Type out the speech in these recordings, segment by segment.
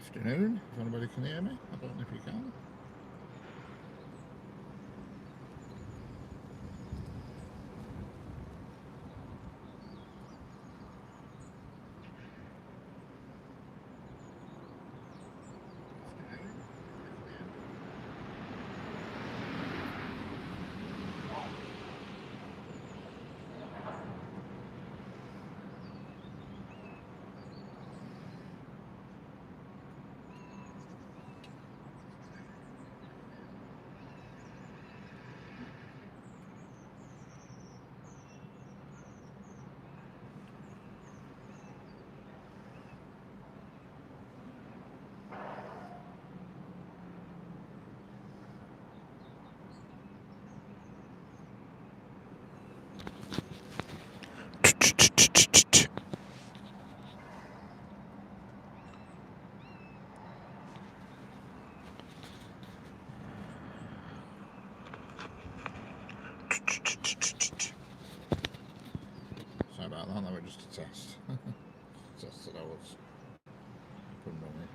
Afternoon, if anybody can hear me. I don't know if you can. Sorry about that, that was just a test. Test that I was up and running.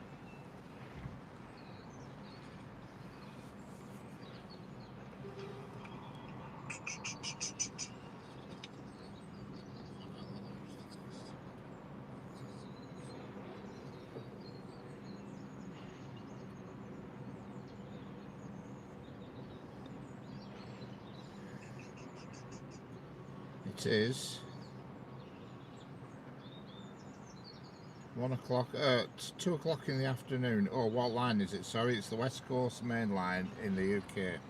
It is 1 o'clock, 2 o'clock in the afternoon. Oh, what line is it? Sorry, it's the West Coast Main Line in the UK.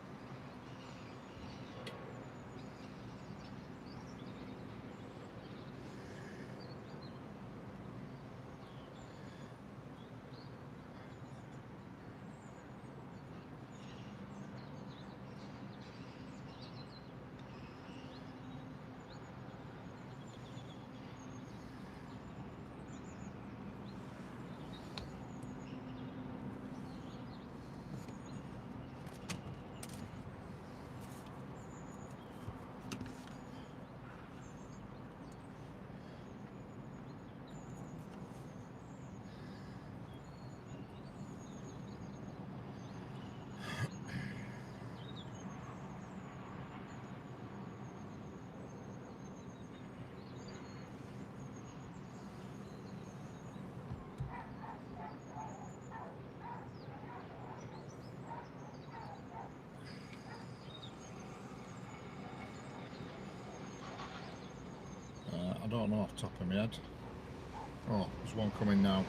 I don't know off the top of my head. Oh, there's one coming now.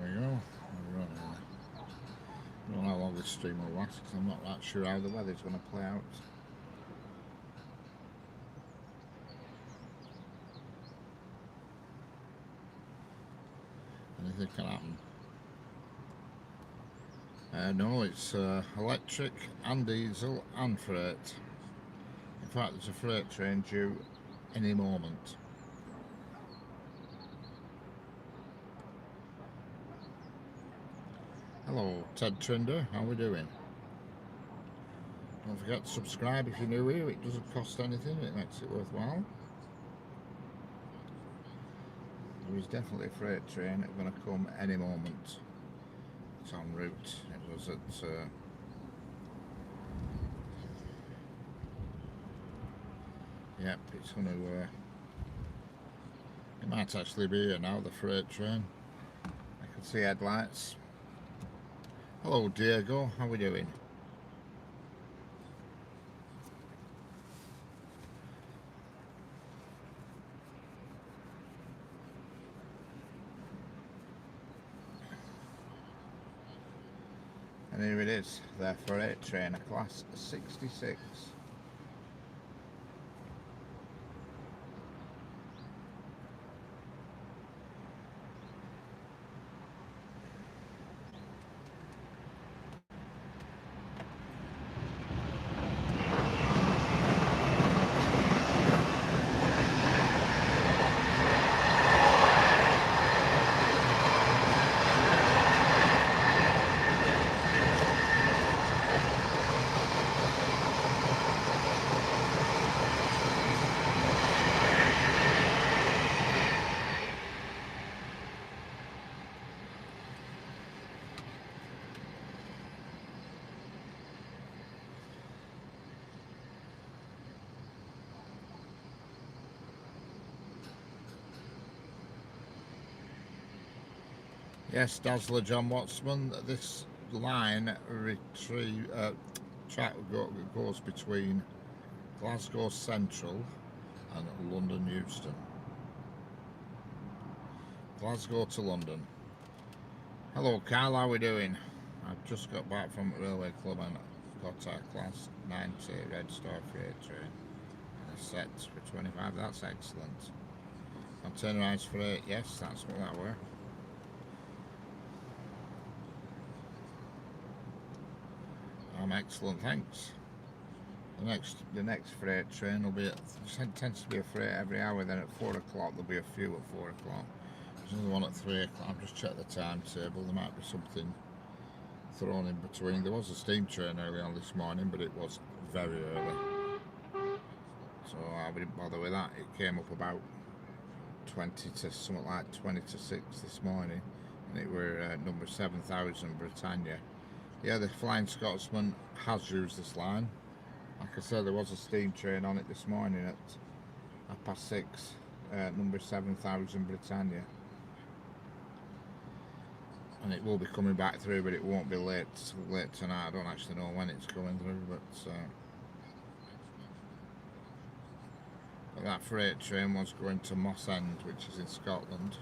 There we go. Right. I don't know how long this stream will last because I'm not that sure how the weather's going to play out. Anything can happen. No, it's electric and diesel and freight. In fact, there's a freight train due any moment. Hello, Ted Trinder, how are we doing? Don't forget to subscribe if you're new here, it doesn't cost anything, it makes it worthwhile. There is definitely a freight train that's going to come any moment. It's en route. It was at yep, it's going to it might actually be here now, the freight train. I can see headlights. Hello Diego, how are we doing? here it is, their freight train, a class 66. Yes, Dazzler John Wattsman, this line goes between Glasgow Central and London Euston. Glasgow to London. Hello Carl, how are we doing? I've just got back from Railway Club and got a class 90 Red Star freight train. And a set for 25, that's excellent. Containerised freight, yes, that's what that were. Excellent, thanks. The next freight train will be tends to be a freight every hour. Then at 4 o'clock there'll be a few at 4 o'clock. There's another one at 3 o'clock. I've just checked the timetable. There might be something thrown in between. There was a steam train early on this morning, but it was very early, so I didn't bother with that. It came up about 20 to something like 20 to 6 this morning, and it were number 7000 Britannia. Yeah, the Flying Scotsman has used this line. Like I said, there was a steam train on it this morning at 6:30, number 7000 Britannia. And it will be coming back through, but it won't be late tonight. I don't actually know when it's coming through, but that freight train was going to Moss End, which is in Scotland.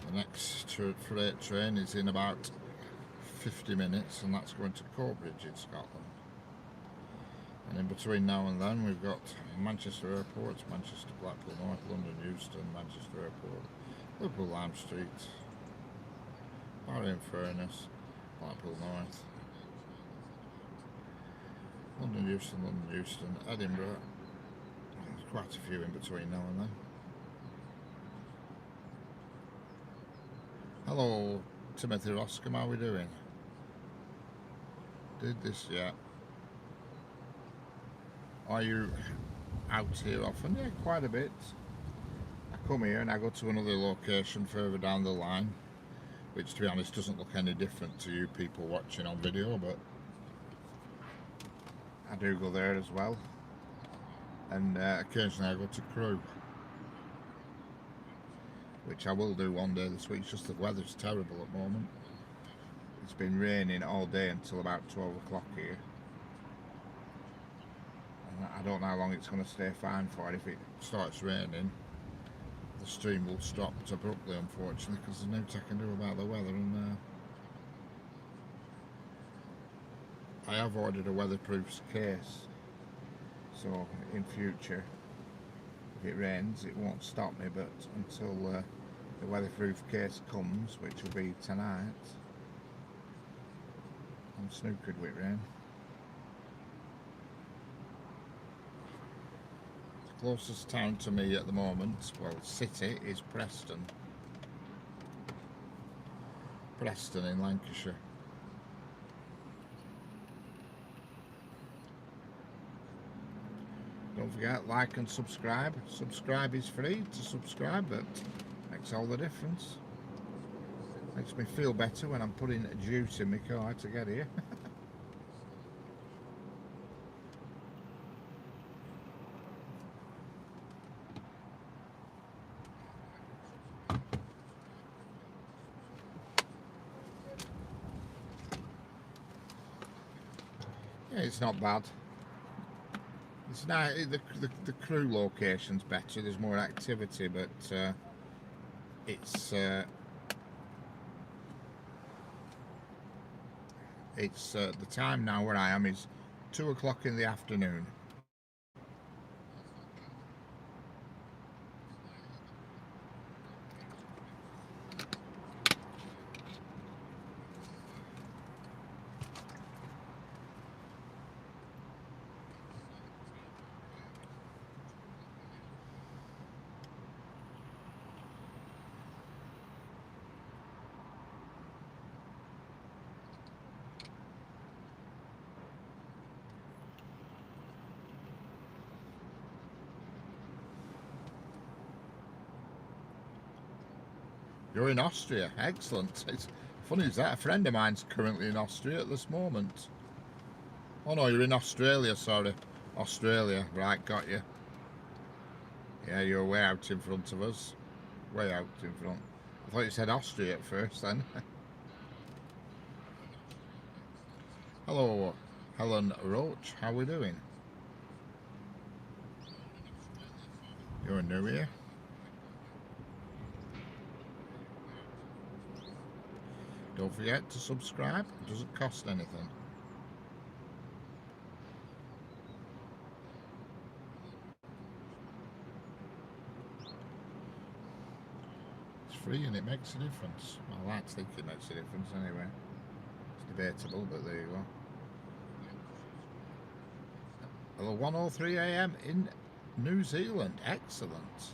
The next freight train is in about 50 minutes, and that's going to Coatbridge in Scotland. And in between now and then we've got Manchester Airport, Manchester Blackpool North, London Euston, Manchester Airport, Liverpool Lime Street, Barry in Furness, Blackpool North, London Euston, Edinburgh. There's quite a few in between now and then. Hello, Timothy Roscombe, how are we doing? Did this yet? Are you out here often? Yeah, quite a bit. I come here and I go to another location further down the line, which to be honest doesn't look any different to you people watching on video, but I do go there as well. And occasionally I go to Crewe, which I will do one day this week. It's just the weather's terrible at the moment. It's been raining all day until about 12 o'clock here. And I don't know how long it's going to stay fine for. If it starts raining, the stream will stop abruptly, unfortunately, because there's nothing I can do about the weather. And I have ordered a weatherproof case, so in future, if it rains, it won't stop me. But until the weatherproof case comes, which will be tonight, I'm snookered with rain. The closest town to me at the moment, well, city, is Preston. Preston in Lancashire. Don't forget, like and subscribe. Subscribe is free to subscribe, but makes all the difference. Makes me feel better when I'm putting juice in my car to get here. Yeah, it's not bad. It's nice. The Crewe location's better. There's more activity, but It's the time now where I am is 2 o'clock in the afternoon. You're in Austria, excellent. It's funny as that, a friend of mine's currently in Austria at this moment. Oh no, you're in Australia, sorry. Australia, right, got you. Yeah, you're way out in front of us. Way out in front. I thought you said Austria at first then. Hello, Helen Roach, how are we doing? You're new here. Don't forget to subscribe, it doesn't cost anything. It's free and it makes a difference. Well, I like to think it makes a difference anyway. It's debatable, but there you go. Hello, 1:03 AM in New Zealand. Excellent.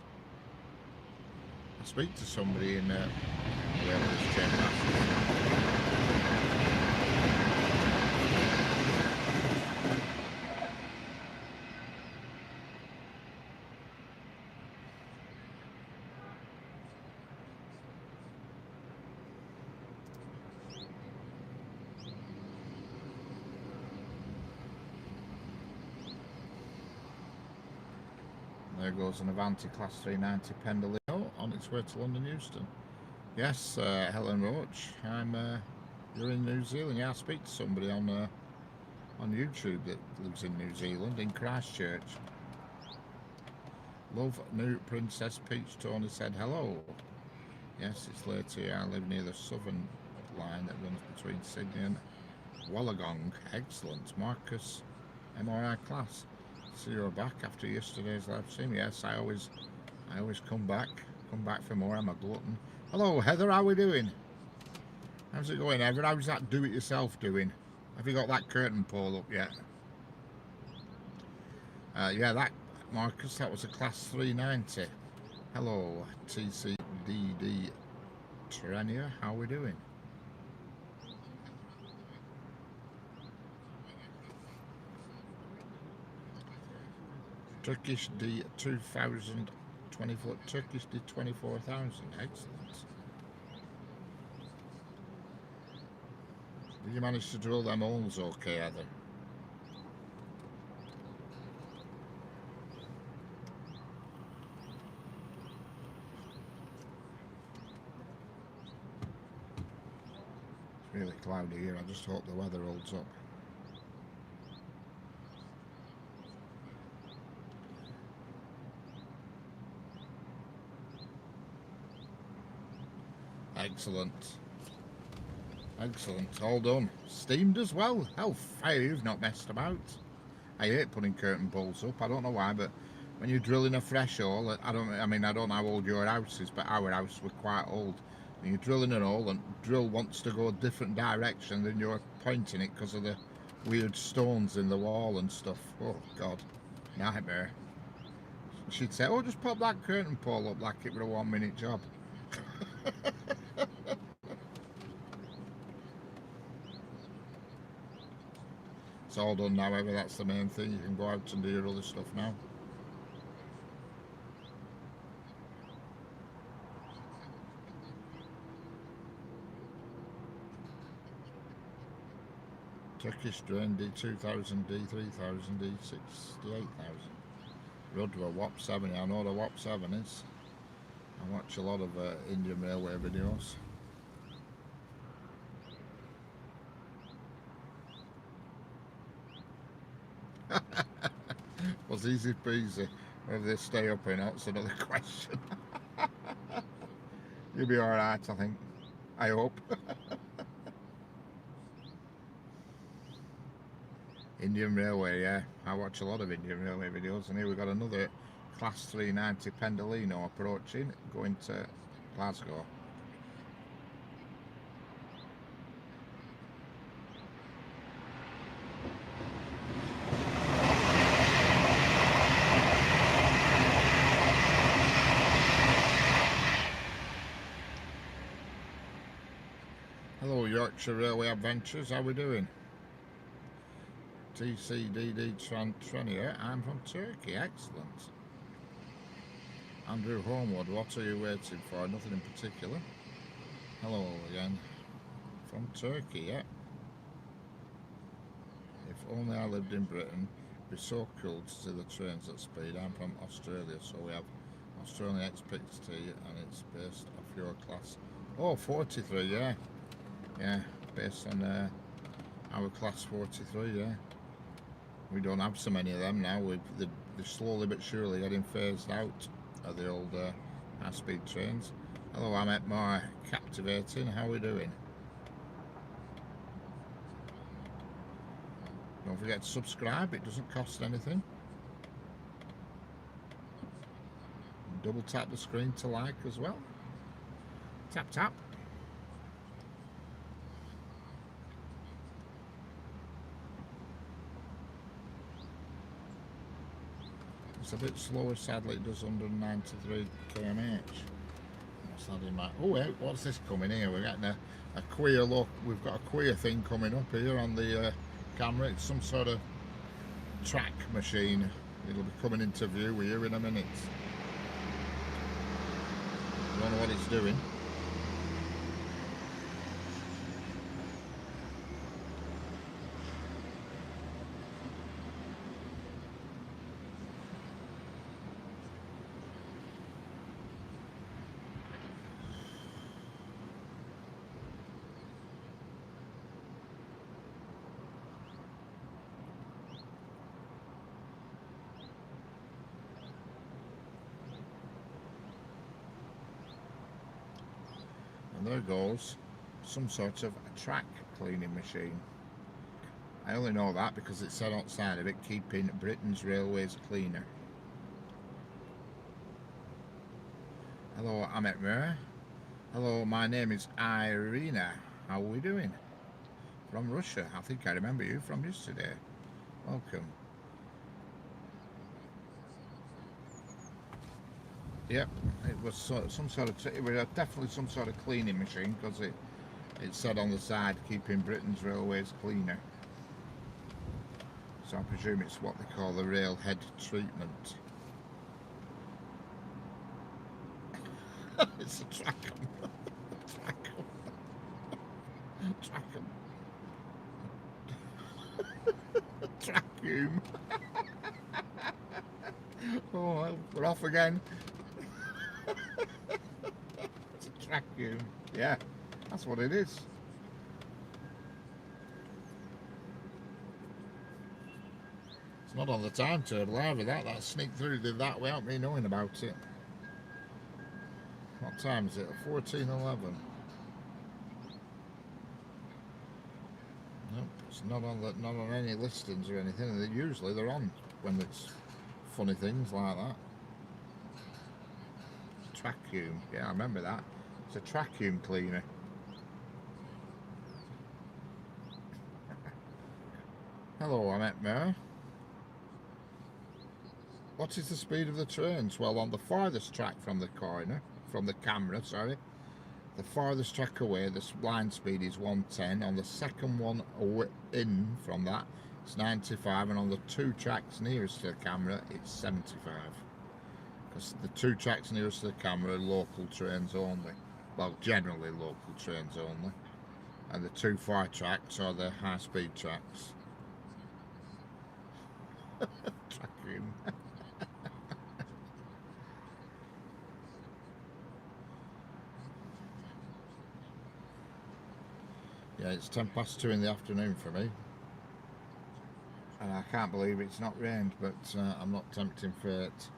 I speak to somebody in wherever this train passes. There goes an Avanti Class 390 Pendolino on its way to London Euston. Yes, Helen Roach, you're in New Zealand. Yeah, I speak to somebody on YouTube that lives in New Zealand, in Christchurch. Love New Princess Peach Tony said hello. Yes, it's late here. I live near the southern line that runs between Sydney and Wollongong. Excellent. Marcus, MRI class. So you're back after yesterday's live stream. Yes, I always come back for more. I'm a glutton. Hello, Heather. How are we doing? How's it going, Heather? How's that do-it-yourself doing? Have you got that curtain pole up yet? Yeah, that Marcus. That was a class 390. Hello, TCDD Trenia. How are we doing? Turkish D 2024. Turkish D 24,000. Excellent. Did you manage to drill them holes okay, Heather? It's really cloudy here. I just hope the weather holds up. Excellent. Excellent. All done. Steamed as well. How fire you've not messed about. I hate putting curtain poles up. I don't know why, but when you're drilling a fresh hole, I don't know how old your house is, but our house was quite old. And you're drilling an hole and drill wants to go a different direction than you're pointing it because of the weird stones in the wall and stuff. Oh God, nightmare. She'd say, oh, just pop that curtain pole up like it were a 1 minute job. It's all done now, however, that's the main thing. You can go out and do your other stuff now. Turkish drain D2000, D3000, D68,000. Rudwa, WAP7, I know what a WAP7 is. I watch a lot of Indian Railway videos. Was easy peasy. Whether they stay up or not, it's another question. You'll be alright, I think. I hope. Indian Railway, yeah. I watch a lot of Indian Railway videos, and here we've got another Class 390 Pendolino approaching, going to Glasgow. Hello Yorkshire Railway Adventures, how we doing? TCDD Trenier, I'm from Turkey, excellent. Andrew Homewood, what are you waiting for? Nothing in particular. Hello again. From Turkey, yeah. If only I lived in Britain, it'd be so cool to see the trains at speed. I'm from Australia, so we have Australian XPXT and it's based off your class. Oh, 43, yeah. Yeah, based on our class 43, yeah. We don't have so many of them now. They're slowly but surely getting phased out of the old high-speed trains. Hello, I'm at more captivating. How are we doing? Don't forget to subscribe. It doesn't cost anything. Double tap the screen to like as well. Tap tap. It's a bit slower, sadly. It does 193 kmh. What's that in my... Oh wait, what's this coming here? We're getting a queer look. We've got a queer thing coming up here on the camera. It's some sort of track machine. It'll be coming into view here in a minute. Don't know what it's doing. And there goes some sort of a track cleaning machine. I only know that because it said outside of it, keeping Britain's railways cleaner. Hello, I'm at Mir. Hello, my name is Irina. How are we doing? From Russia. I think I remember you from yesterday. Welcome. Yep, it was some sort of... It was definitely some sort of cleaning machine because it said on the side, keeping Britain's railways cleaner. So I presume it's what they call the railhead treatment. It's a trackum. Trackum. Trackum. Oh, well, we're off again. It's a trackum. Yeah, that's what it is. It's not on the timetable either. That sneaked through that without me knowing about it. What time is it? 14:11. Nope, it's not on any listings or anything. Usually they're on when it's funny things like that. Trackum, yeah, I remember that. It's a trackum cleaner. Hello, I'm at Mer. What is the speed of the trains? Well, on the farthest track from the camera, sorry, the farthest track away, the line speed is 110. On the second one in from that, it's 95, and on the two tracks nearest to the camera, it's 75. Because the two tracks nearest to the camera are local trains only. Well, generally local trains only. And the two far tracks are the high-speed tracks. Tracking. Yeah, it's 2:10 in the afternoon for me. And I can't believe it's not rained, but I'm not tempting fate.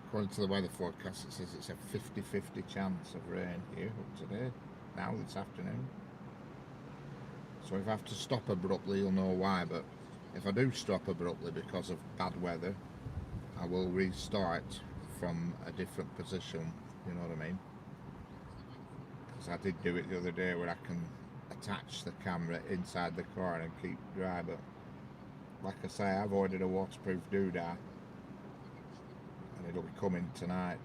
According to the weather forecast, it says it's a 50-50 chance of rain here up today, now this afternoon. So if I have to stop abruptly, you'll know why, but if I do stop abruptly because of bad weather, I will restart from a different position, you know what I mean? Because I did do it the other day where I can attach the camera inside the car and keep dry, but like I say, I've ordered a waterproof doodah and it'll be coming tonight,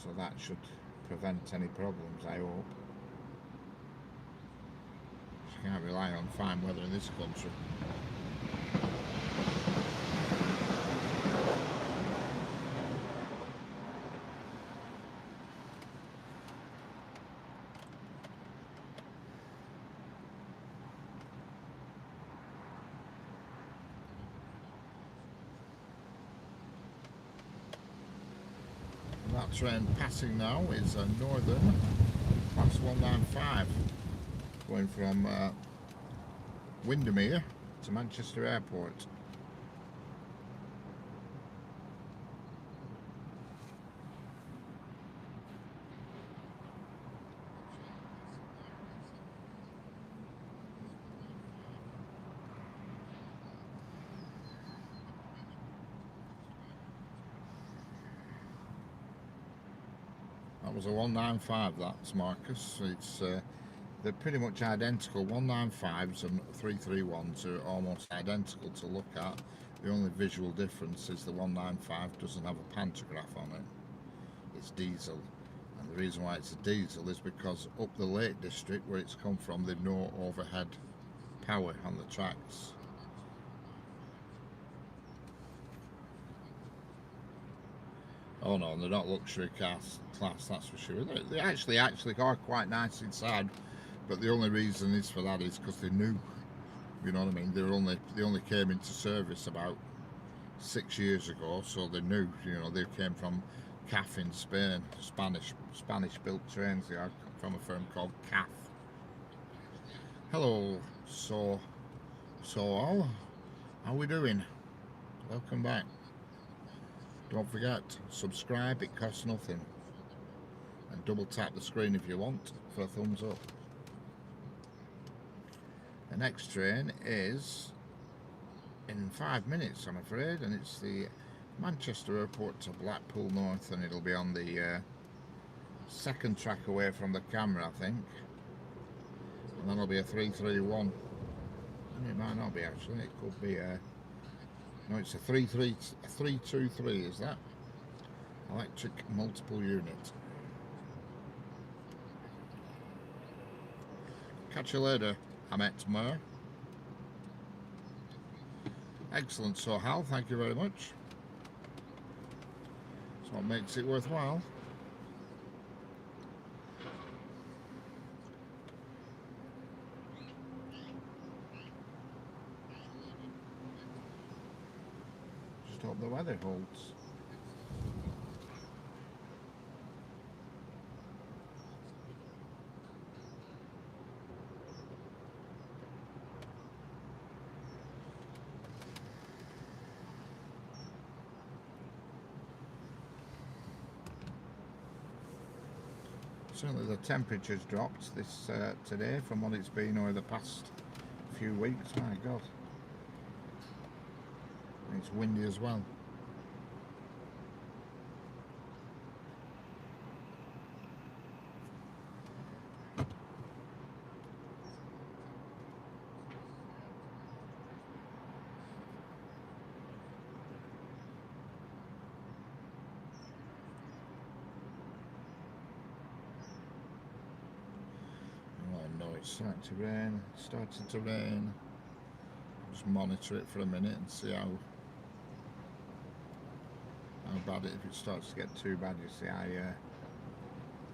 so that should prevent any problems, I hope. You can't rely on fine weather in this country. And that train passing now is a Northern Class 195 going from Windermere to Manchester Airport. That was a 195, that's Marcus. It's they're pretty much identical. 195s and 331s are almost identical to look at. The only visual difference is the 195 doesn't have a pantograph on it. It's diesel. And the reason why it's a diesel is because up the Lake District where it's come from, they've no overhead power on the tracks. Oh no, they're not luxury class, that's for sure. They actually are quite nice inside, but the only reason is for that is because they're new. You know what I mean? They only came into service about 6 years ago, so they're new. You know, they came from CAF in Spain, Spanish built trains. They are from a firm called CAF. Hello, so all, how we doing? Welcome back. Don't forget, subscribe, it costs nothing. And double tap the screen if you want for a thumbs up. The next train is in 5 minutes, I'm afraid, and it's the Manchester Airport to Blackpool North, and it'll be on the second track away from the camera, I think. And that'll be a 331. And it might not be actually, it could be a... No, it's a 323, is that? Electric multiple unit. Catch you later, Ahmet Mer. Excellent, so Hal, thank you very much. That's what makes it worthwhile. Just hope the weather holds. Certainly the temperature's dropped this today from what it's been over the past few weeks. My God, and it's windy as well. It's starting to rain. Just monitor it for a minute and see how bad it, if it starts to get too bad. You see,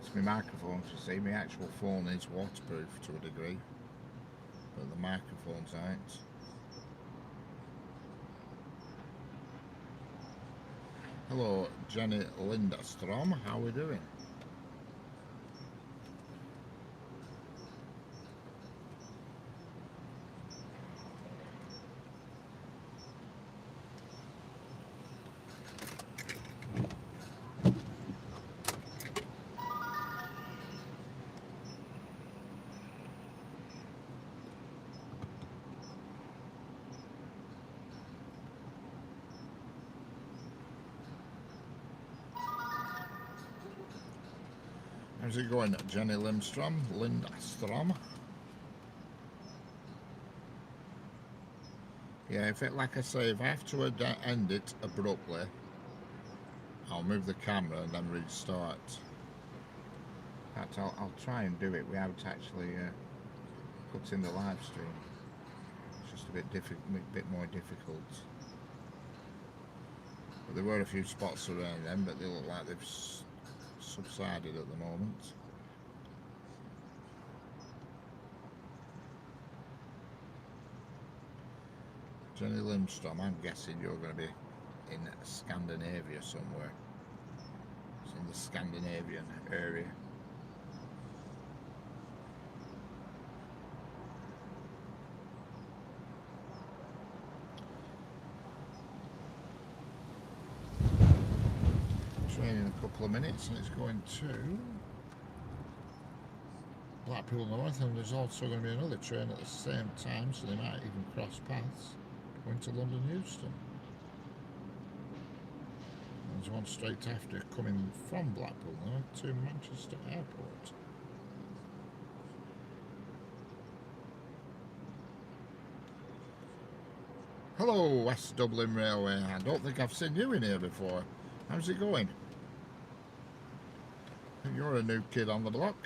it's my microphone, you see, my actual phone is waterproof to a degree, but the microphones aren't. Hello, Jenny Lindastrom, how are we doing? How's it going, Jenny Lindstrom? Yeah, like I say, if I have to end it abruptly, I'll move the camera and then restart. In fact, I'll try and do it without actually putting the live stream. It's just a bit more difficult. But there were a few spots around them, but they look like they've subsided at the moment. Jenny Lindstrom, I'm guessing you're going to be in Scandinavia somewhere. It's in the Scandinavian area. Train in a couple of minutes and it's going to Blackpool North, and there's also going to be another train at the same time, so they might even cross paths going to London Euston. There's one straight after coming from Blackpool North to Manchester Airport. Hello, West Dublin Railway. I don't think I've seen you in here before. How's it going? I think you're a new kid on the block.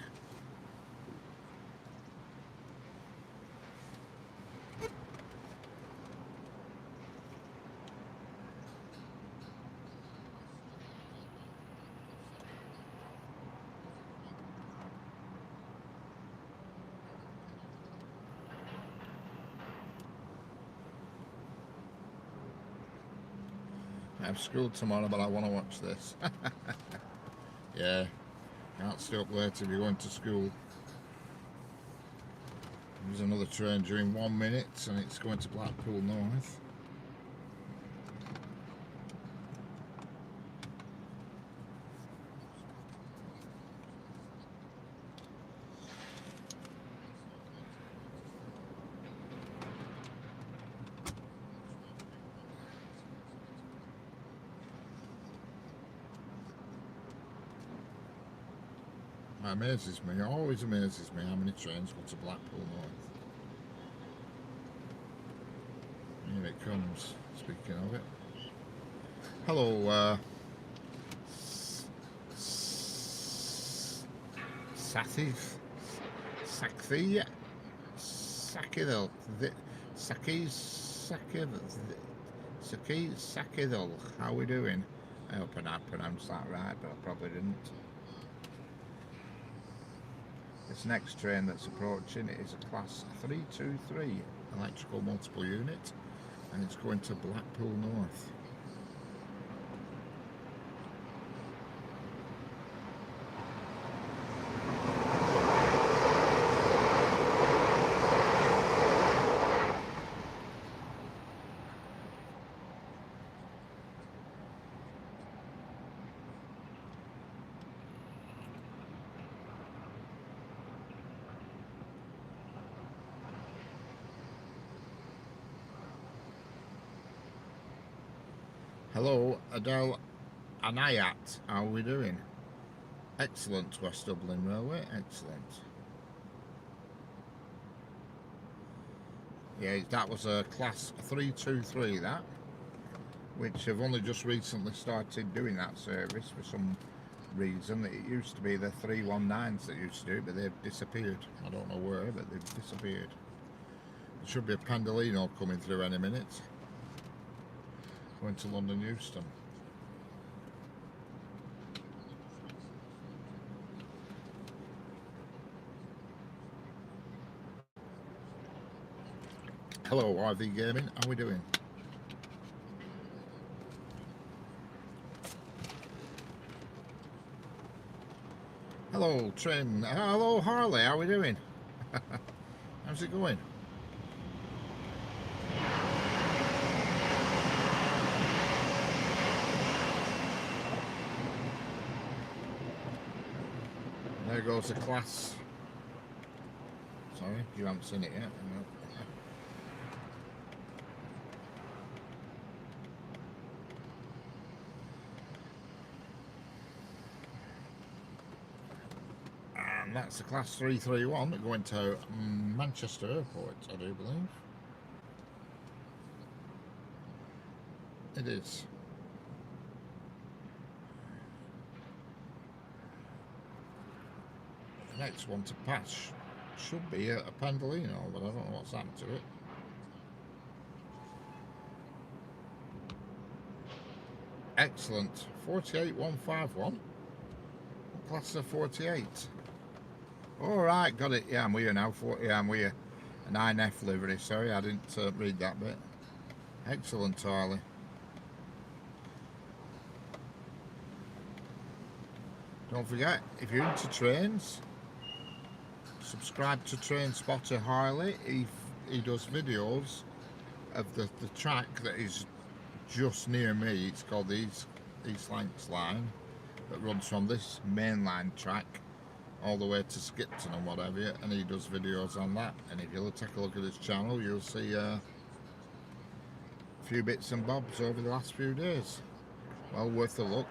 I have school tomorrow, but I want to watch this. Yeah, can't stay up late if you're going to school. There's another train during 1 minute, and it's going to Blackpool North. It amazes me, always amazes me how many trains go to Blackpool North. Here it comes, speaking of it. Hello, Sakidil, how are we doing? I hope I pronounced that right, but I probably didn't. This next train that's approaching is a class 323 electrical multiple unit, and it's going to Blackpool North. Hello, Adele Anayat, how are we doing? Excellent, West Dublin Railway, excellent. Yeah, that was a class 323, that, which have only just recently started doing that service for some reason. It used to be the 319s that used to do it, but they've disappeared. I don't know where, but they've disappeared. There should be a Pendolino coming through any minute. Going to London Euston. Hello, RV Gaming, how are we doing? Hello, Trim. Hello, Harley, how are we doing? How's it going? There goes the class. Sorry, you haven't seen it yet. No. And that's the class 331 going to Manchester Airport, I do believe. It is. The next one to pass should be a Pendolino, but I don't know what's happened to it. Excellent. 48151. Class of 48. Alright, got it. Yeah, I'm with you now. Yeah, I'm with you. An 9F livery. Sorry, I didn't read that bit. Excellent, Harley. Don't forget, if you're into trains, subscribe to Train Spotter Harley. He does videos of the track that is just near me. It's called the East Lancs line that runs from this mainline track all the way to Skipton and whatever, and he does videos on that. And if you'll take a look at his channel, you'll see a few bits and bobs over the last few days. Well worth a look,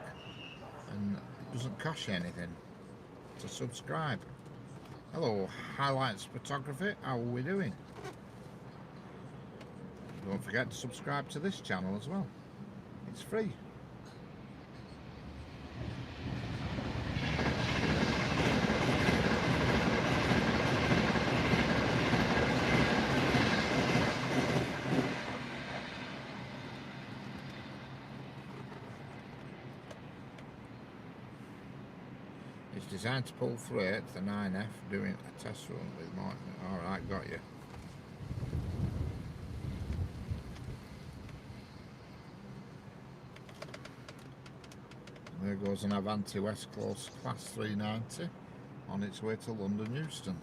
and it doesn't cost you anything to subscribe. Hello, Highlights Photography, how are we doing? Don't forget to subscribe to this channel as well. It's free. It's designed to pull freight, the 9F, doing a test run with Martin. Alright, got you. There goes an Avanti West Coast Class 390 on its way to London Euston.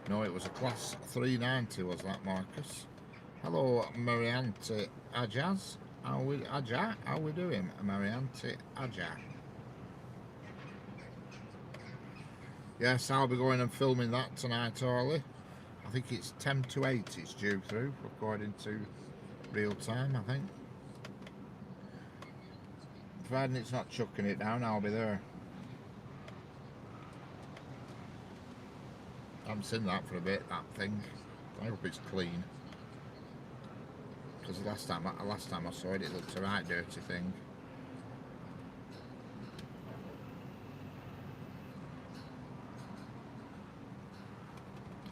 No, it was a Class 390, was that, Marcus? Hello, Mariante Ajaz. How we doing, Mariante Ajaz? Yes, I'll be going and filming that tonight, Harley. I think it's 10 to 8 it's due through, according to real time, I think. Providing it's not chucking it down, I'll be there. I haven't seen that for a bit, that thing. I hope it's clean. Because the last time I saw it, it looked a right dirty thing.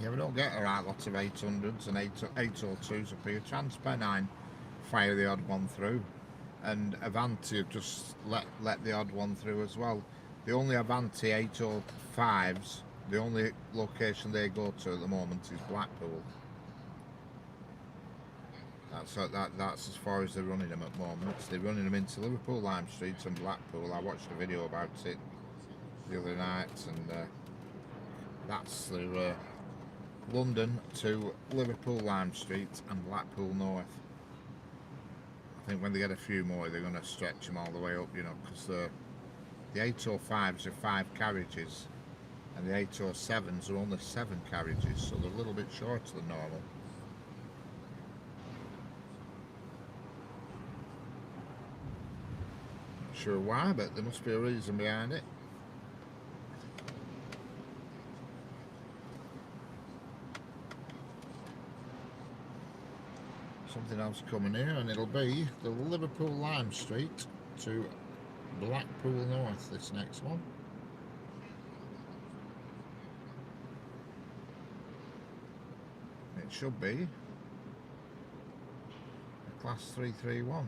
Yeah, we don't get a right lot of 800s and 802s up here. Transpennine fire the odd one through, and Avanti have just let the odd one through as well. The only Avanti 805s, the only location they go to at the moment is Blackpool. That's as far as they're running them at the moment. They're running them into Liverpool Lime Street and Blackpool. I watched a video about it the other night, and that's their London to Liverpool Lime Street and Blackpool North. I think when they get a few more, they're going to stretch them all the way up, you know, because the 805s are 5 carriages and the 807s are only 7 carriages, so they're a little bit shorter than normal. Not sure why, but there must be a reason behind it. Something else coming here, and it'll be the Liverpool Lime Street to Blackpool North, this next one. It should be a Class 331.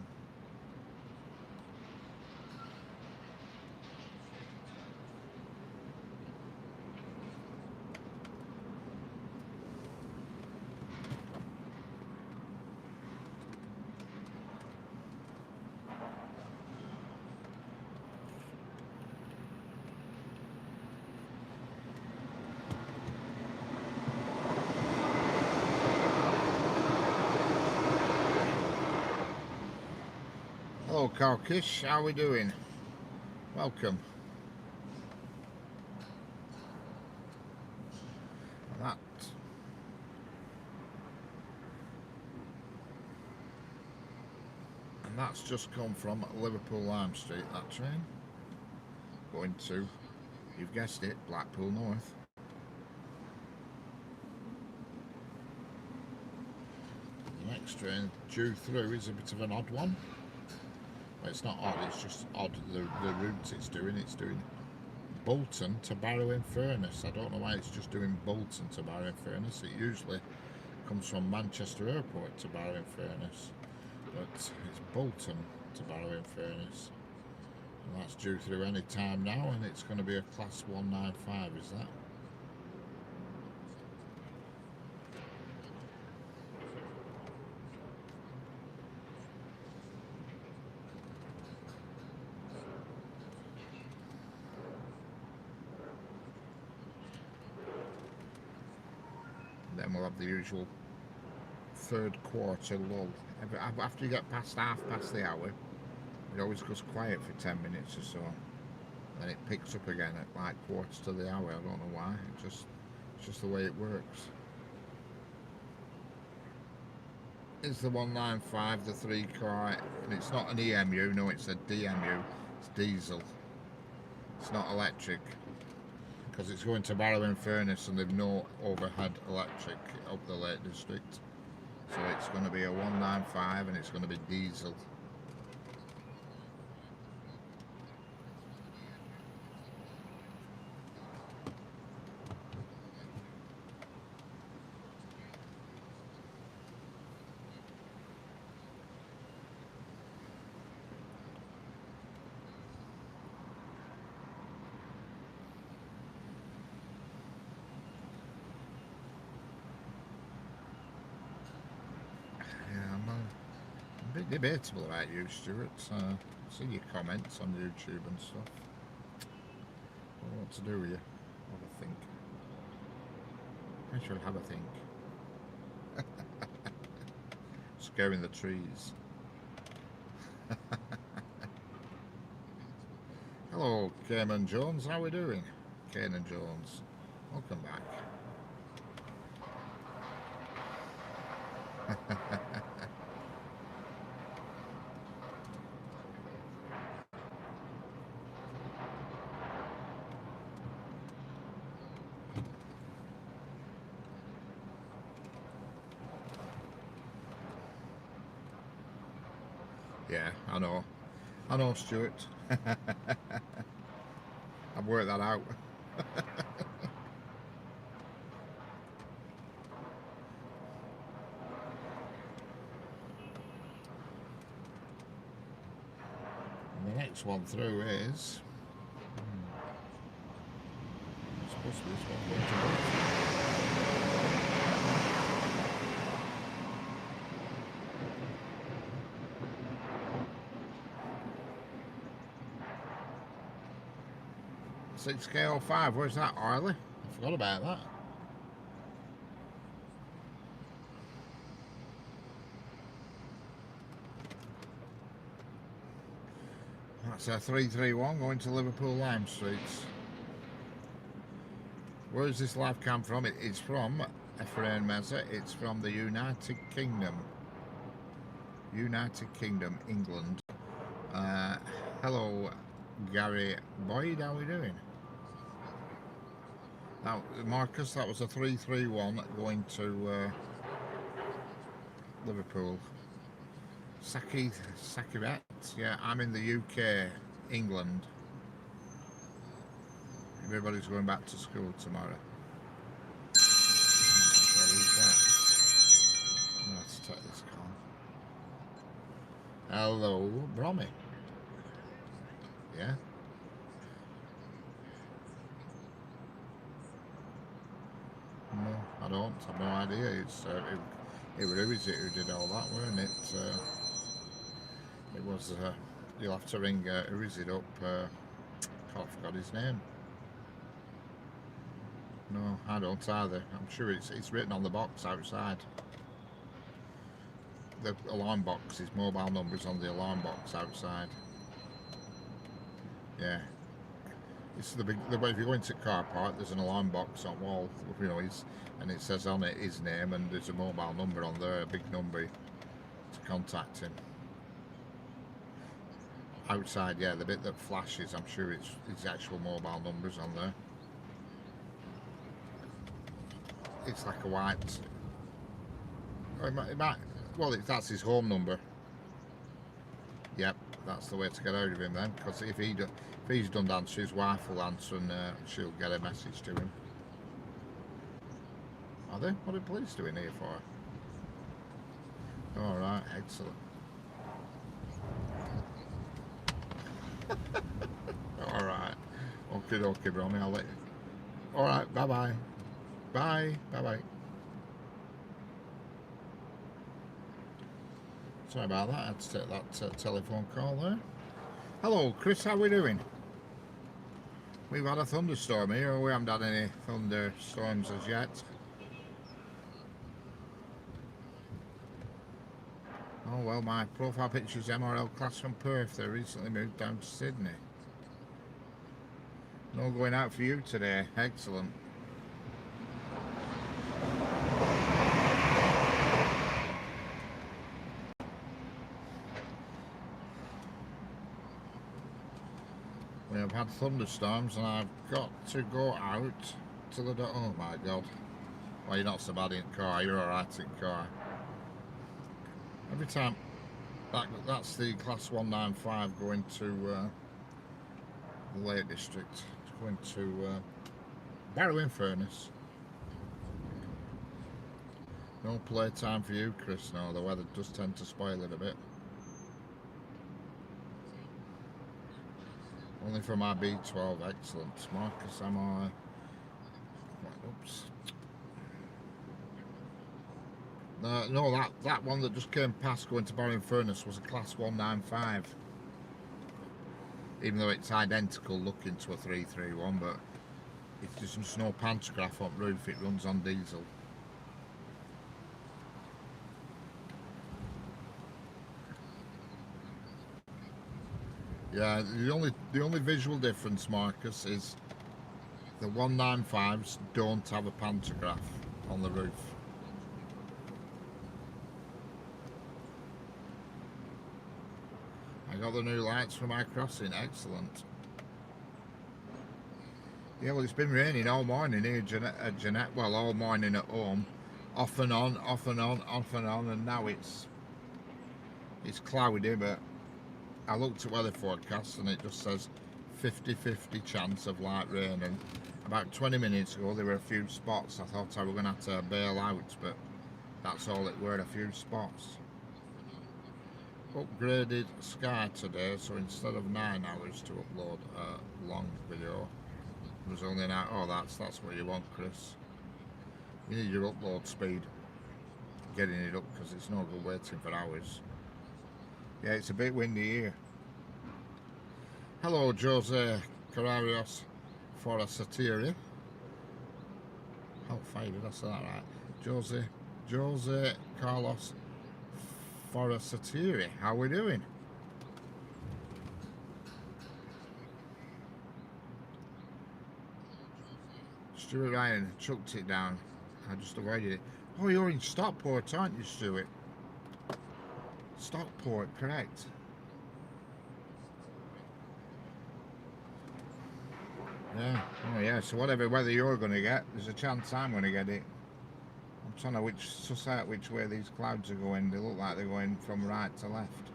Hello, Carkish, how are we doing? Welcome. And that's just come from Liverpool Lime Street, that train, going to You've guessed it, Blackpool North. The next train due through is a bit of an odd one. Well, it's not odd, it's just odd the route it's doing. It's doing Bolton to Barrow-in-Furness. I don't know why it's just doing Bolton to Barrow-in-Furness. It usually comes from Manchester Airport to Barrow-in-Furness, but it's Bolton to Barrow-in-Furness, and that's due through any time now, and it's going to be a class 195, is that? Then we'll have the usual third quarter lull. After you get past half past the hour, it always goes quiet for 10 minutes or so. Then it picks up again at like quarters to the hour. I don't know why. It's just the way it works. It's the 195, the 3-car, and it's not an EMU. No, it's a DMU. It's diesel. It's not electric, because it's going to Barrow-in-Furness and they've no overhead electric up the Lake District. So it's going to be a 195 and it's going to be diesel. A bit debatable about you, Stuart. See your comments on YouTube and stuff. I don't know what to do with you. Have a think. I shall have a think. Scaring the trees. Hello, Cayman Jones. How are we doing? Cayman Jones. Welcome back. Yeah, I know, Stuart. I've worked that out. And the next one through is it's supposed to be this one going to Bolton. Six KO5, where's that, Arlie? I forgot about that. That's a 331 going to Liverpool Lime Streets. Where is this live cam from? It's from Efrain Meza. It's from the United Kingdom. United Kingdom, England. Hello, Gary Boyd, how are we doing? Now, Marcus, that was a 331 going to Liverpool. Sakiret, yeah, I'm in the UK, England. Everybody's going back to school tomorrow. Who's that? Let's take this call. Hello, Brommy. Yeah. No, I don't. I've no idea. It was Uzi who did all that, weren't it? It was. You'll have to ring Uzi up. Can't forget his name. No, I don't either. I'm sure it's written on the box outside. The alarm box, his mobile number's on the alarm box outside. Yeah. It's the big. If you go into car park, there's an alarm box on wall. You know, and it says on it his name, and there's a mobile number on there, a big number to contact him. Outside, yeah, the bit that flashes, I'm sure it's actual mobile numbers on there. It's like a white. Oh, well, that's his home number. Yep, that's the way to get out of him then, because if he's done to answer, his wife will answer and she'll get a message to him. Are they? What are the police doing here for? All right, excellent. All right, okay, Bronny, I'll let you. All right, bye. Bye. Sorry about that. I had to take that telephone call there. Hello, Chris. How we doing? We've had a thunderstorm here. We haven't had any thunderstorms as yet. Oh well, my profile picture's MRL class from Perth. They recently moved down to Sydney. No going out for you today. Excellent. We have had thunderstorms and I've got to go out to the door. Oh my god. Well, you're not so bad in car. You're alright in car. Every time. That's the class 195 going to the Lake District. It's going to Barrow-in-Furness. No playtime for you, Chris. No, the weather does tend to spoil it a bit. Only for my B12. Excellent. Marcus, am I? Oops. No, that one that just came past going to Barrow-in-Furness was a class 195. Even though it's identical looking to a 331, but it's just no pantograph on roof. It runs on diesel. Yeah, the only visual difference, Marcus, is the 195s don't have a pantograph on the roof. I got the new lights for my crossing. Excellent. Yeah, well, it's been raining all morning here, Jeanette. Well, all morning at home, off and on, and now it's cloudy, but I looked at weather forecast and it just says 50-50 chance of light rain, and about 20 minutes ago there were a few spots. I thought I were going to have to bail out, but that's all it were, a few spots. Upgraded Sky today, so instead of 9 hours to upload a long video, there's only an hour. Oh, that's what you want, Chris. You need your upload speed, getting it up, because it's no good waiting for hours. Yeah, it's a bit windy here. Hello, Jose Carrarios Forasatiri. How far did I say that right? Jose Carlos Forasatiri. How we doing? Stuart Ryan chucked it down. I just avoided it. Oh, you're in Stockport, aren't you, Stuart? Stockport, correct. Yeah. Oh, yeah. So whatever weather you're going to get, there's a chance I'm going to get it. I'm trying to suss out which way these clouds are going. They look like they're going from right to left.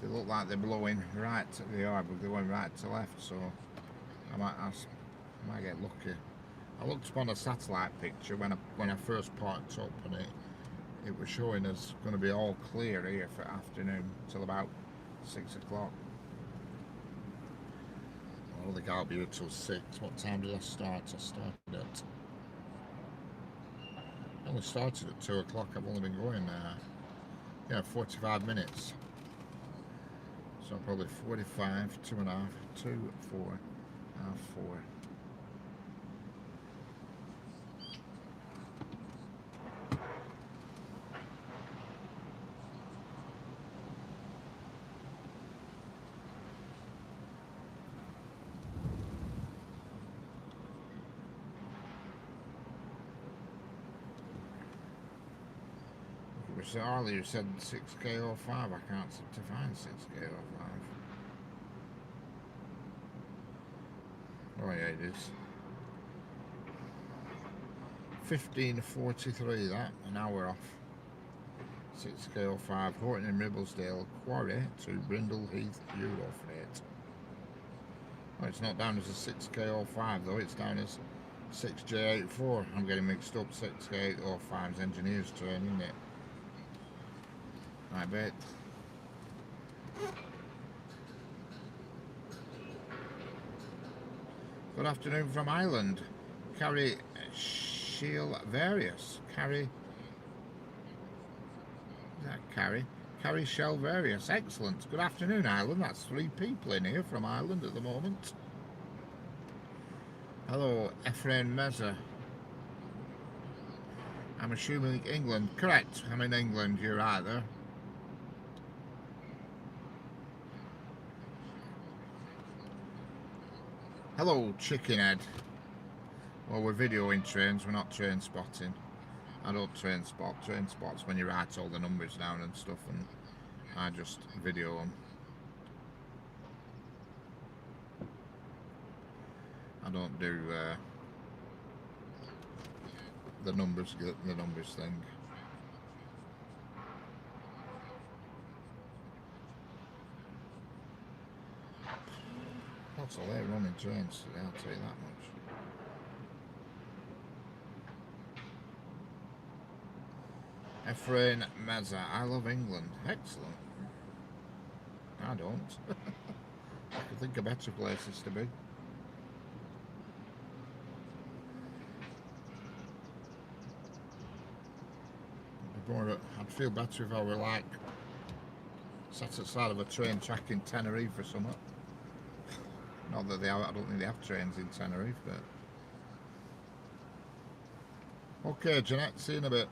They look like they're blowing right. They are, but they're going right to left. So I might get lucky. I looked upon a satellite picture when I first parked up, and it was showing us going to be all clear here for afternoon till about 6 o'clock. I don't think I'll be here till 6. What time did I start? I only started at 2 o'clock. I've only been going 45 minutes. So probably 45, 2.5, 2, 4, half 4. So earlier you said 6K05. I can't seem to find 6K05. Oh yeah, it is. 15:43. That an hour off. 6K05. Horton and Ribblesdale Quarry to Brindle Heath Eurofreight. Oh, it's not down as a 6K05 though. It's down as 6J84. I'm getting mixed up. 6K05's engineer's train, isn't it? I bet. Good afternoon from Ireland. Carrie Shiel Various. Carrie. Is that Carrie? Carrie Shell Various. Excellent. Good afternoon, Ireland. That's 3 people in here from Ireland at the moment. Hello, Ephraim Meza. I'm assuming England. Correct. I'm in England. You're right there. Hello, Chickenhead. Well, we're videoing trains. We're not train spotting. I don't train spot. Train spots when you write all the numbers down and stuff, and I just video them. I don't do the numbers thing. Lots of late running trains today, I'll tell you that much. Ephraim Meza, I love England. Excellent. I don't. I can think of better places to be. I'd feel better if I were like sat outside of a train track in Tenerife or something. Not that they have, I don't think they have trains in Tenerife, but okay, Jeanette, see you in a bit.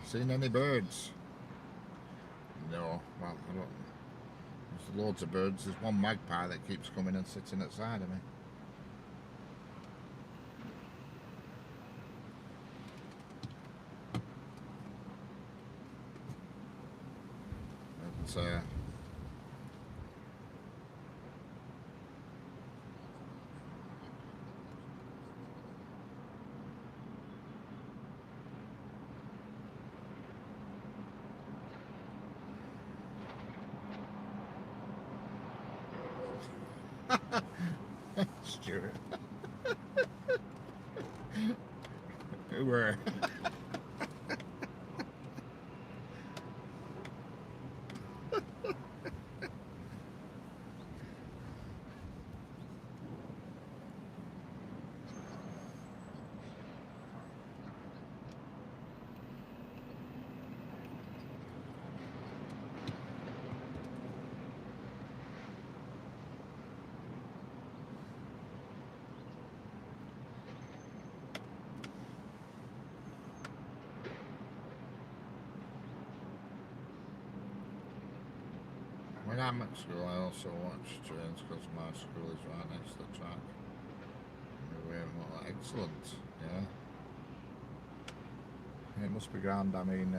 Seen any birds? No, well, I don't. There's loads of birds. There's one magpie that keeps coming and sitting outside of me. But, Stuart. Where? When I'm at school, I also watch trains because my school is right next to the track. Excellent, yeah. It must be grand. I mean,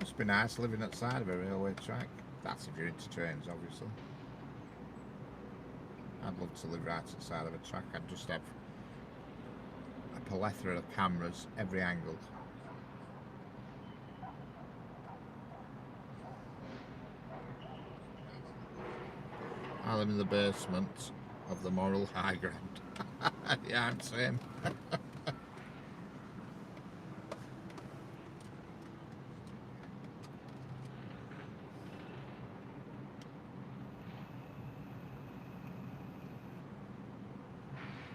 must be nice living outside of a railway track. That's if you're into trains, obviously. I'd love to live right outside of a track. I'd just have a plethora of cameras, every angle. I live in the basement of the moral high ground. Yeah, I'm same.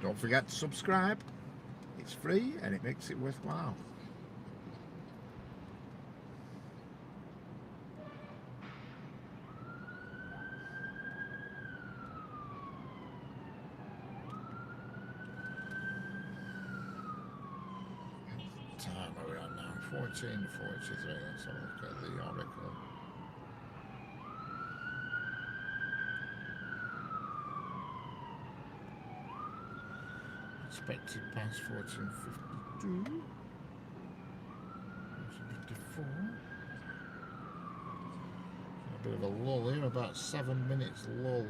Don't forget to subscribe. It's free and it makes it worthwhile. time are we on now? 14:43. Let's have a look at the oracle. Expected past 14:52. 14:54. A bit of a lull here, about 7 minutes lull.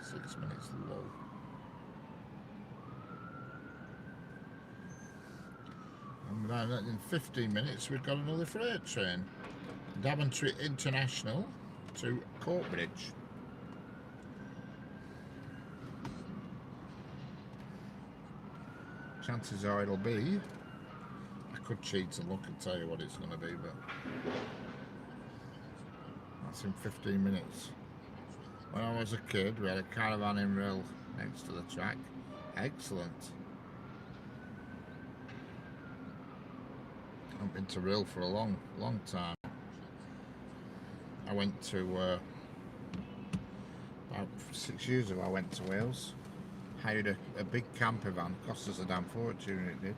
6 minutes lull. And then in 15 minutes we've got another freight train. Daventry International to Courtbridge. Chances are it'll be, I could cheat and look and tell you what it's going to be, but that's in 15 minutes. When I was a kid, we had a caravan in rail next to the track. Excellent. I've been to rail for a long time. I went to, about 6 years ago, I went to Wales. Hired a big camper van, cost us a damn fortune, it did.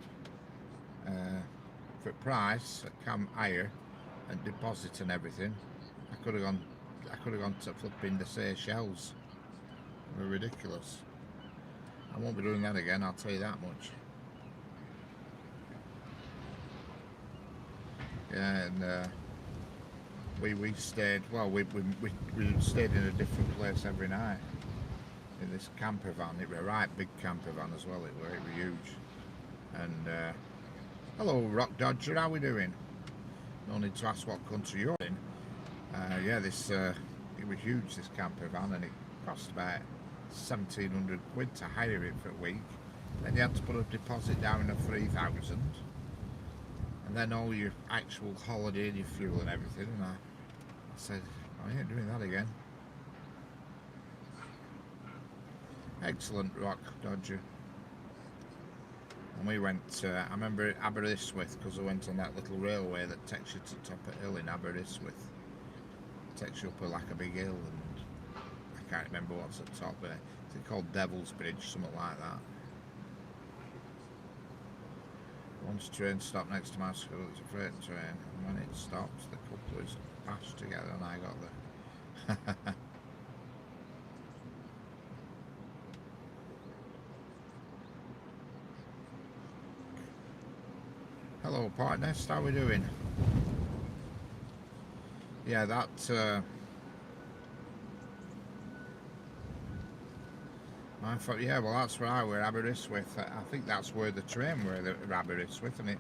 For price, cam hire and deposit and everything, I could have gone to flipping the Seychelles. They were ridiculous. I won't be doing that again, I'll tell you that much. Yeah, and we stayed, well, we stayed in a different place every night. In this camper van. It was a right big camper van as well, it was huge. And hello Rock Dodger, how we doing? No need to ask what country you're in. Yeah, this it was huge, this camper van, and it cost about 1,700 quid to hire it for a week. Then you had to put a deposit down of 3,000, and then all your actual holiday and your fuel and everything. And I said, I ain't doing that again. Excellent, Rock Dodger. And we went, I remember Aberystwyth, because I went on that little railway that takes you to the top of the hill in Aberystwyth. Takes you up like a big hill, and I can't remember what's at the top, but it's called Devil's Bridge, something like that. Once train stopped next to my school, it's a freight train, and when it stopped, the couplers bashed together and I got there. Hello partners, how we doing? Yeah, that yeah, well that's where I were, Aberystwyth. I think that's where the train were, Aberystwyth, and it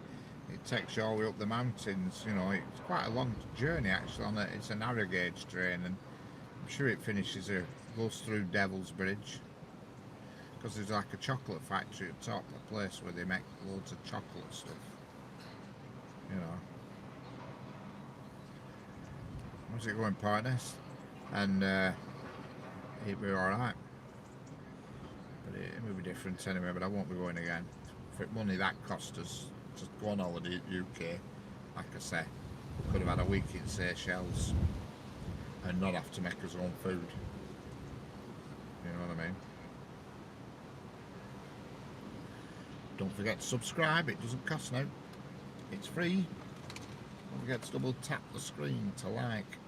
takes you all the way up the mountains. You know, it's quite a long journey actually. It's a narrow gauge train, and I'm sure it finishes here, goes through Devil's Bridge, because there's like a chocolate factory at the top, a place where they make loads of chocolate stuff. You know, how's it going, partners? And it will be alright, but it will be different anyway. But I won't be going again. For money that cost us to go on holiday at UK, like I say, we could have had a week in Seychelles and not have to make our own food. You know what I mean? Don't forget to subscribe, it doesn't cost now. It's free. Don't forget to double tap the screen to like.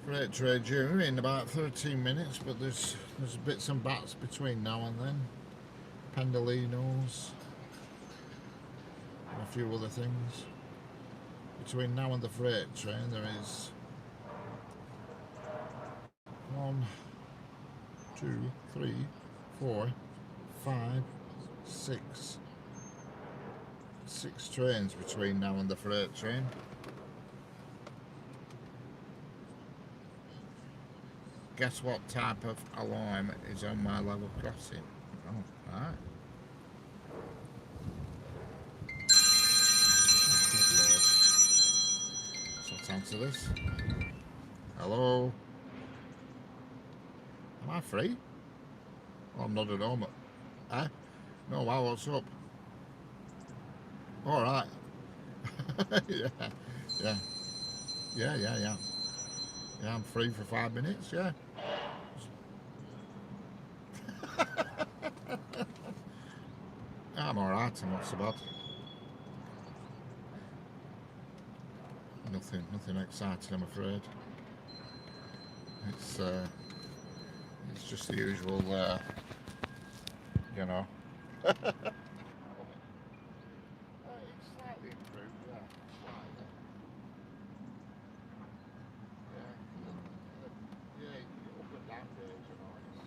Freight train due in about 13 minutes, but there's bits and bats between now and then. Pendolinos and a few other things. Between now and the freight train there is 1, 2, 3, 4, 5, 6 trains between now and the freight train. Guess what type of alarm is on my level crossing? Oh, right. So let's answer this. Hello? Am I free? Oh, I'm not at home. Eh? No, wow, what's up? All right. Yeah. Yeah, I'm free for 5 minutes, yeah. I'm alright, I'm not so bad. Nothing exciting, I'm afraid. It's uh, it's just the usual, you know. It's slightly improved, yeah, slightly. Yeah, yeah, up and down days, you know. It's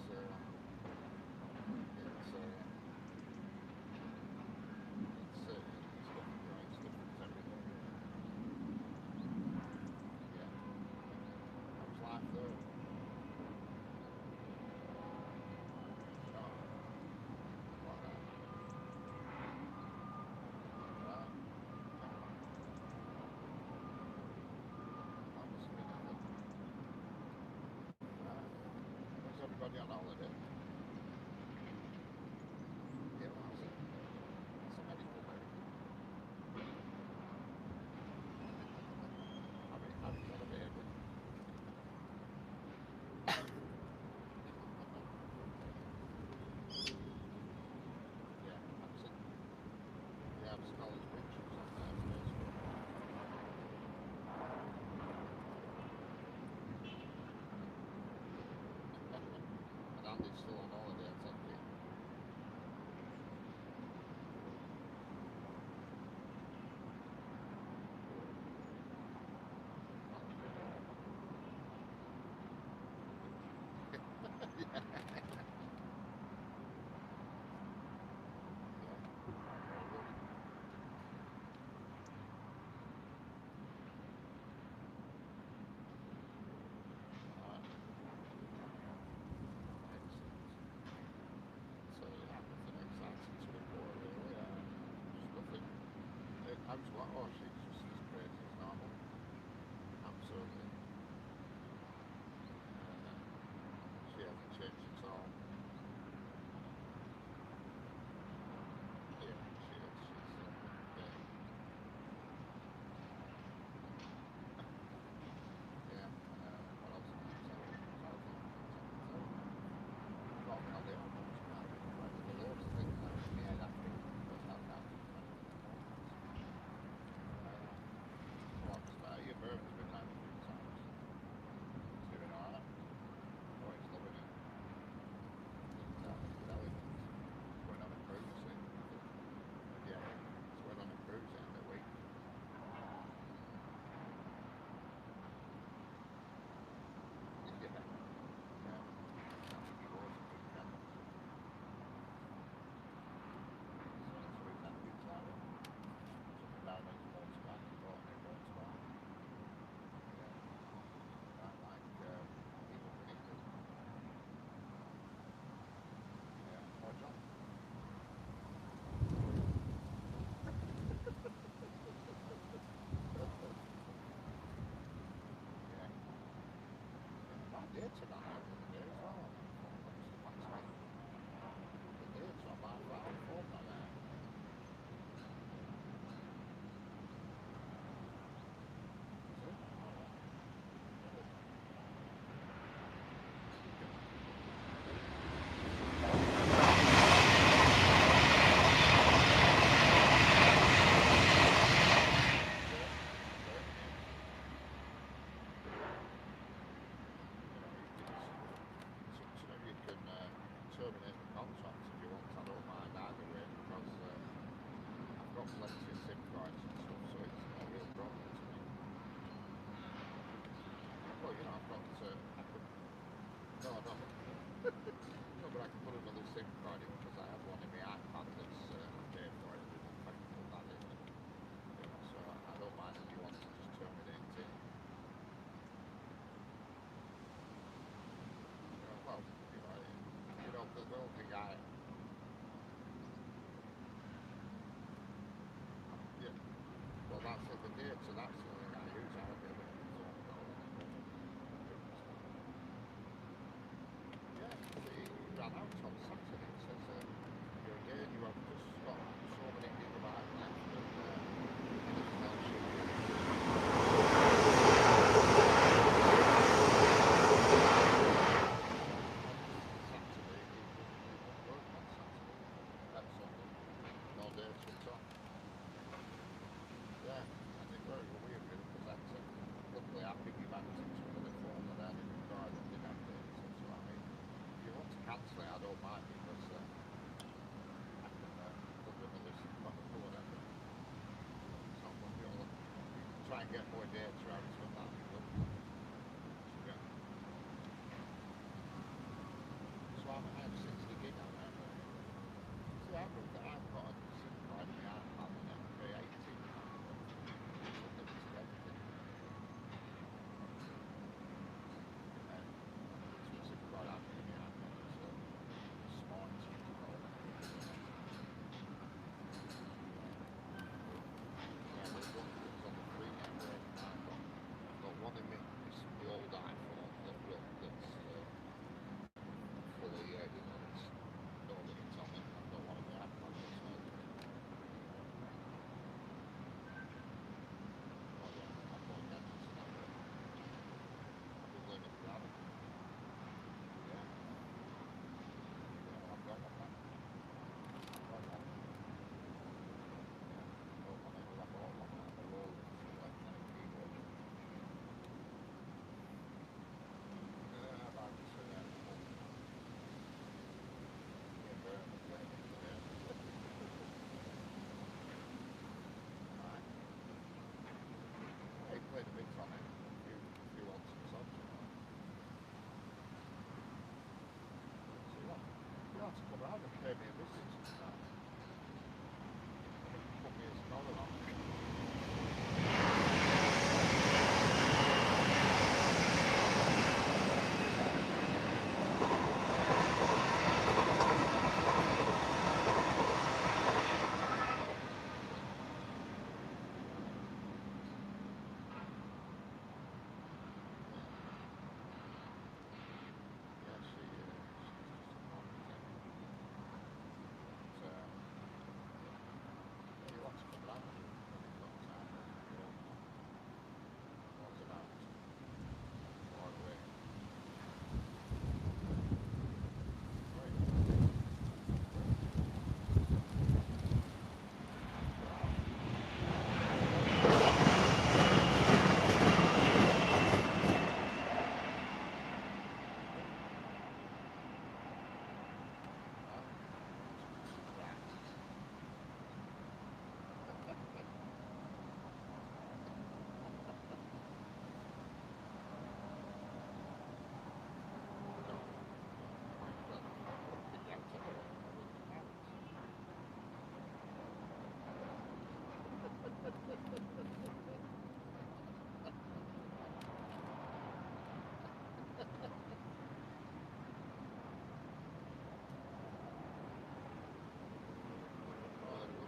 different, yeah, it's different every day. Yeah, how's life there? You know, what right? That must have been nothing. Right. Was everybody on holiday? Yeah, was it? It's a medical miracle. Harry's had a baby. Yeah, I've seen, yeah, I've seen all his pictures on Facebook. And Andy's still on holiday, I take it. So yeah, nothing exciting to report really. Just nothing. I was like, oh, she's just as crazy as normal. Absolutely. She hasn't changed at all. Yeah, she is. Yeah, yeah. What else can I tell you? Well, no, they are much about it. Like, there's loads of things that in my head after because that down to 24 months. What's that? Your bird's been out a few times. He's doing alright. Oh, he's loving it. He's brilliant. Going on a cruise soon, I think. Yeah, he's going on a cruise in a week. Yeah, yeah. Sounds like he was a weekend. So he's had a good time. Took him down on his motorbike. He bought a new motorbike. Yeah, I like people can eat them. Yeah, oh, John. Yeah. Bad day tonight, the other day as well. What's the time? The date's on my phone on there. Is it? Alright. Really? Certainly. You can terminate the contract if you want. I don't mind either way because I've got plenty of SIM cards and stuff, so it's no real problem to me. Well, you know, I've got. I could. No, no. No, but I can put another SIM card in because I have one in my iPad that's paid for it. I can put that in. You know, so I don't mind if you want to just terminate it. Well, the only thing yeah, well, that's the date, so that's the only thing I use. I don't get it. So I've got all that. Yeah, it ran out on Saturday. It says your day you have just got so many gigabytes left, and anything else you on Saturday, it won't work on Saturday. That's Sunday. and get more data out of it. That'd be good. Yeah. So I have 60 gig on there. See, I've got a SIM card in the iPad and then pay 18 pounds a month. It's unlimited everything. And it's a SIM card I've got in the iPad. It's smart, it's what you call it. Yeah, but it's on the free network. I've got one in the old iPhone that's fully, it's no limits on it. I've got one in the iPad that's no limit. Oh yeah, I'm going down to network. I've been learning Java. Yeah, yeah, I've got one now. I've got one. Yeah, I've got one. I bought one. I'm a roll electronic keyboard. About yeah, right. He played a bit on it. A few odds and sods. So you have to come around and pay me a visit sometime. Put me a scholar on. Yeah, she's just a architect. But, yeah, you want to come around when you've got time. What's about far away? Right.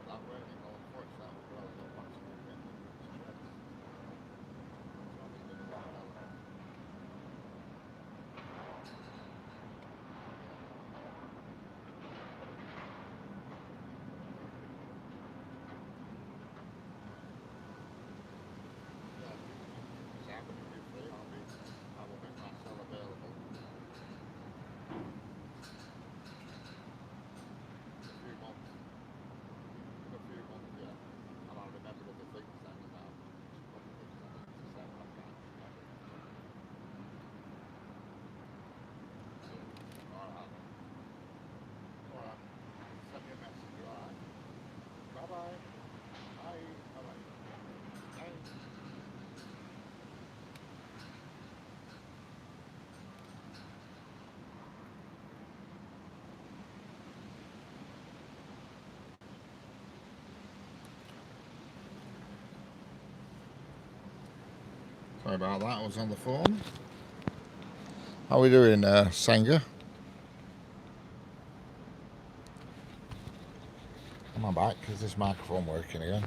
That way, unfortunately, we're all going back to the weekend. So I've been doing a lot of that. Yeah, so I'm going to be free. I will make myself available in a few months. In a few months, yeah. And I'll remember other things then, and I'll just put things on it to say what I can't remember. Alright. Alright. Send me a message, alright? Bye bye. Bye. Bye bye. Bye. Sorry about that, I was on the phone. How are we doing, Sanger? Am I back? Is this microphone working again?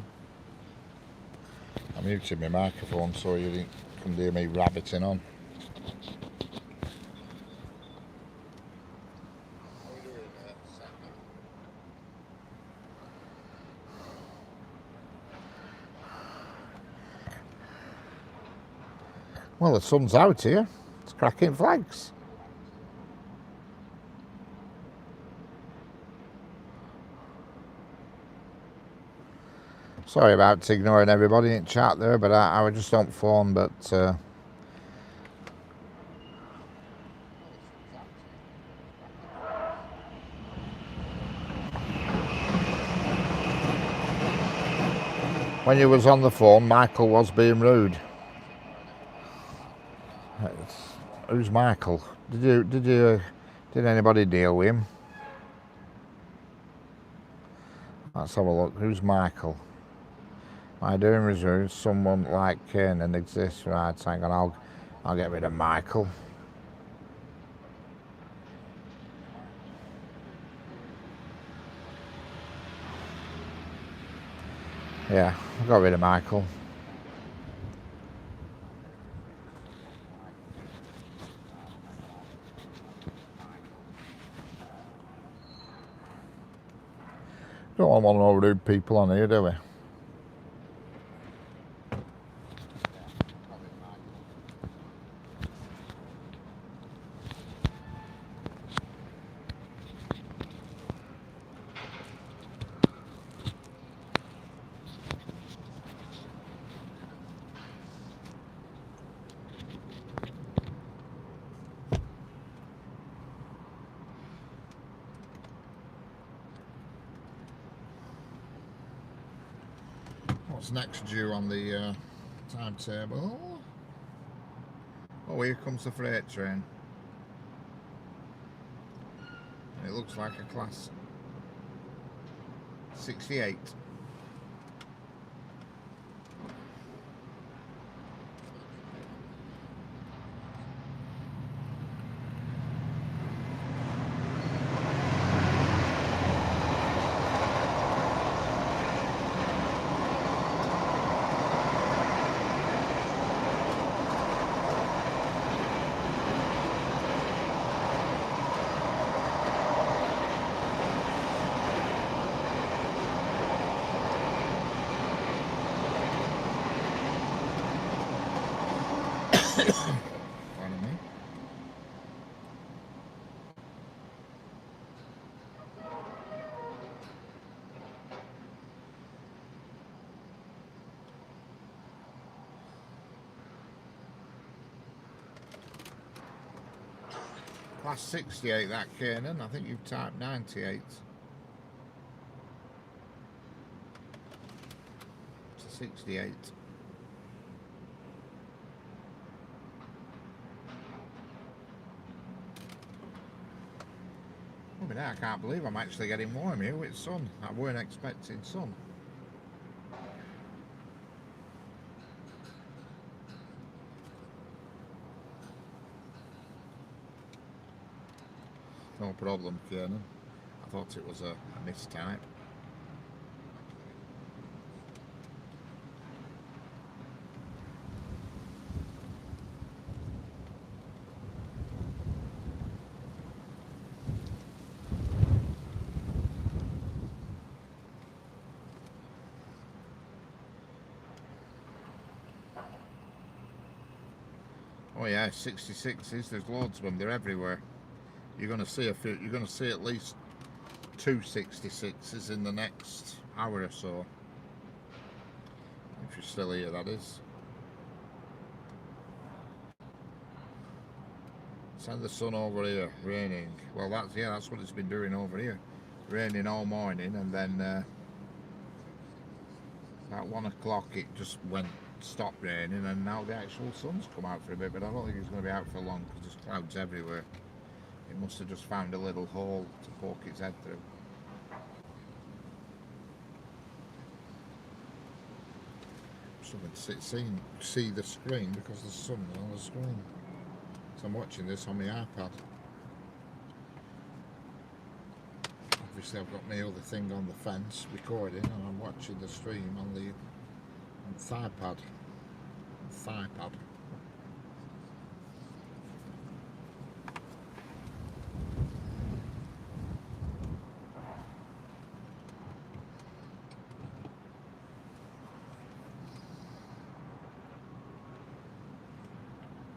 I muted my microphone so you couldn't hear me rabbiting on. How are we doing, Sanger? Well, the sun's out here. It's cracking flags. Sorry about ignoring everybody in chat there, but I just don't phone, but when you was on the phone, Michael was being rude. Who's Michael? Did anybody deal with him? Let's have a look. Who's Michael? My doing resumes. Someone like Kanan exists. Right, hang on. I'll get rid of Michael. Yeah, I got rid of Michael. Don't want no rude people on here, do we? What's next due on the timetable? Oh, here comes the freight train. It looks like a class 68. Pardon me. Class 68, that Kanan. I think you've typed 98. It's a 68. I can't believe I'm actually getting warm here with sun. I weren't expecting sun. No problem, Kiernan. I thought it was a mistype. Oh yeah, 66s. There's loads of them. They're everywhere. You're going to see a few. You're going to see at least 2 66s in the next hour or so. If you're still here, that is. Send the sun over here, raining. Well, that's what it's been doing over here. Raining all morning, and then at 1 o'clock it just stopped raining, and now the actual sun's come out for a bit, but I don't think it's going to be out for long because there's clouds everywhere. It must have just found a little hole to poke its head through. Struggling to see the screen because there's sun on the screen. So I'm watching this on my iPad. Obviously I've got my other thing on the fence recording, and I'm watching the stream on the thigh-pad.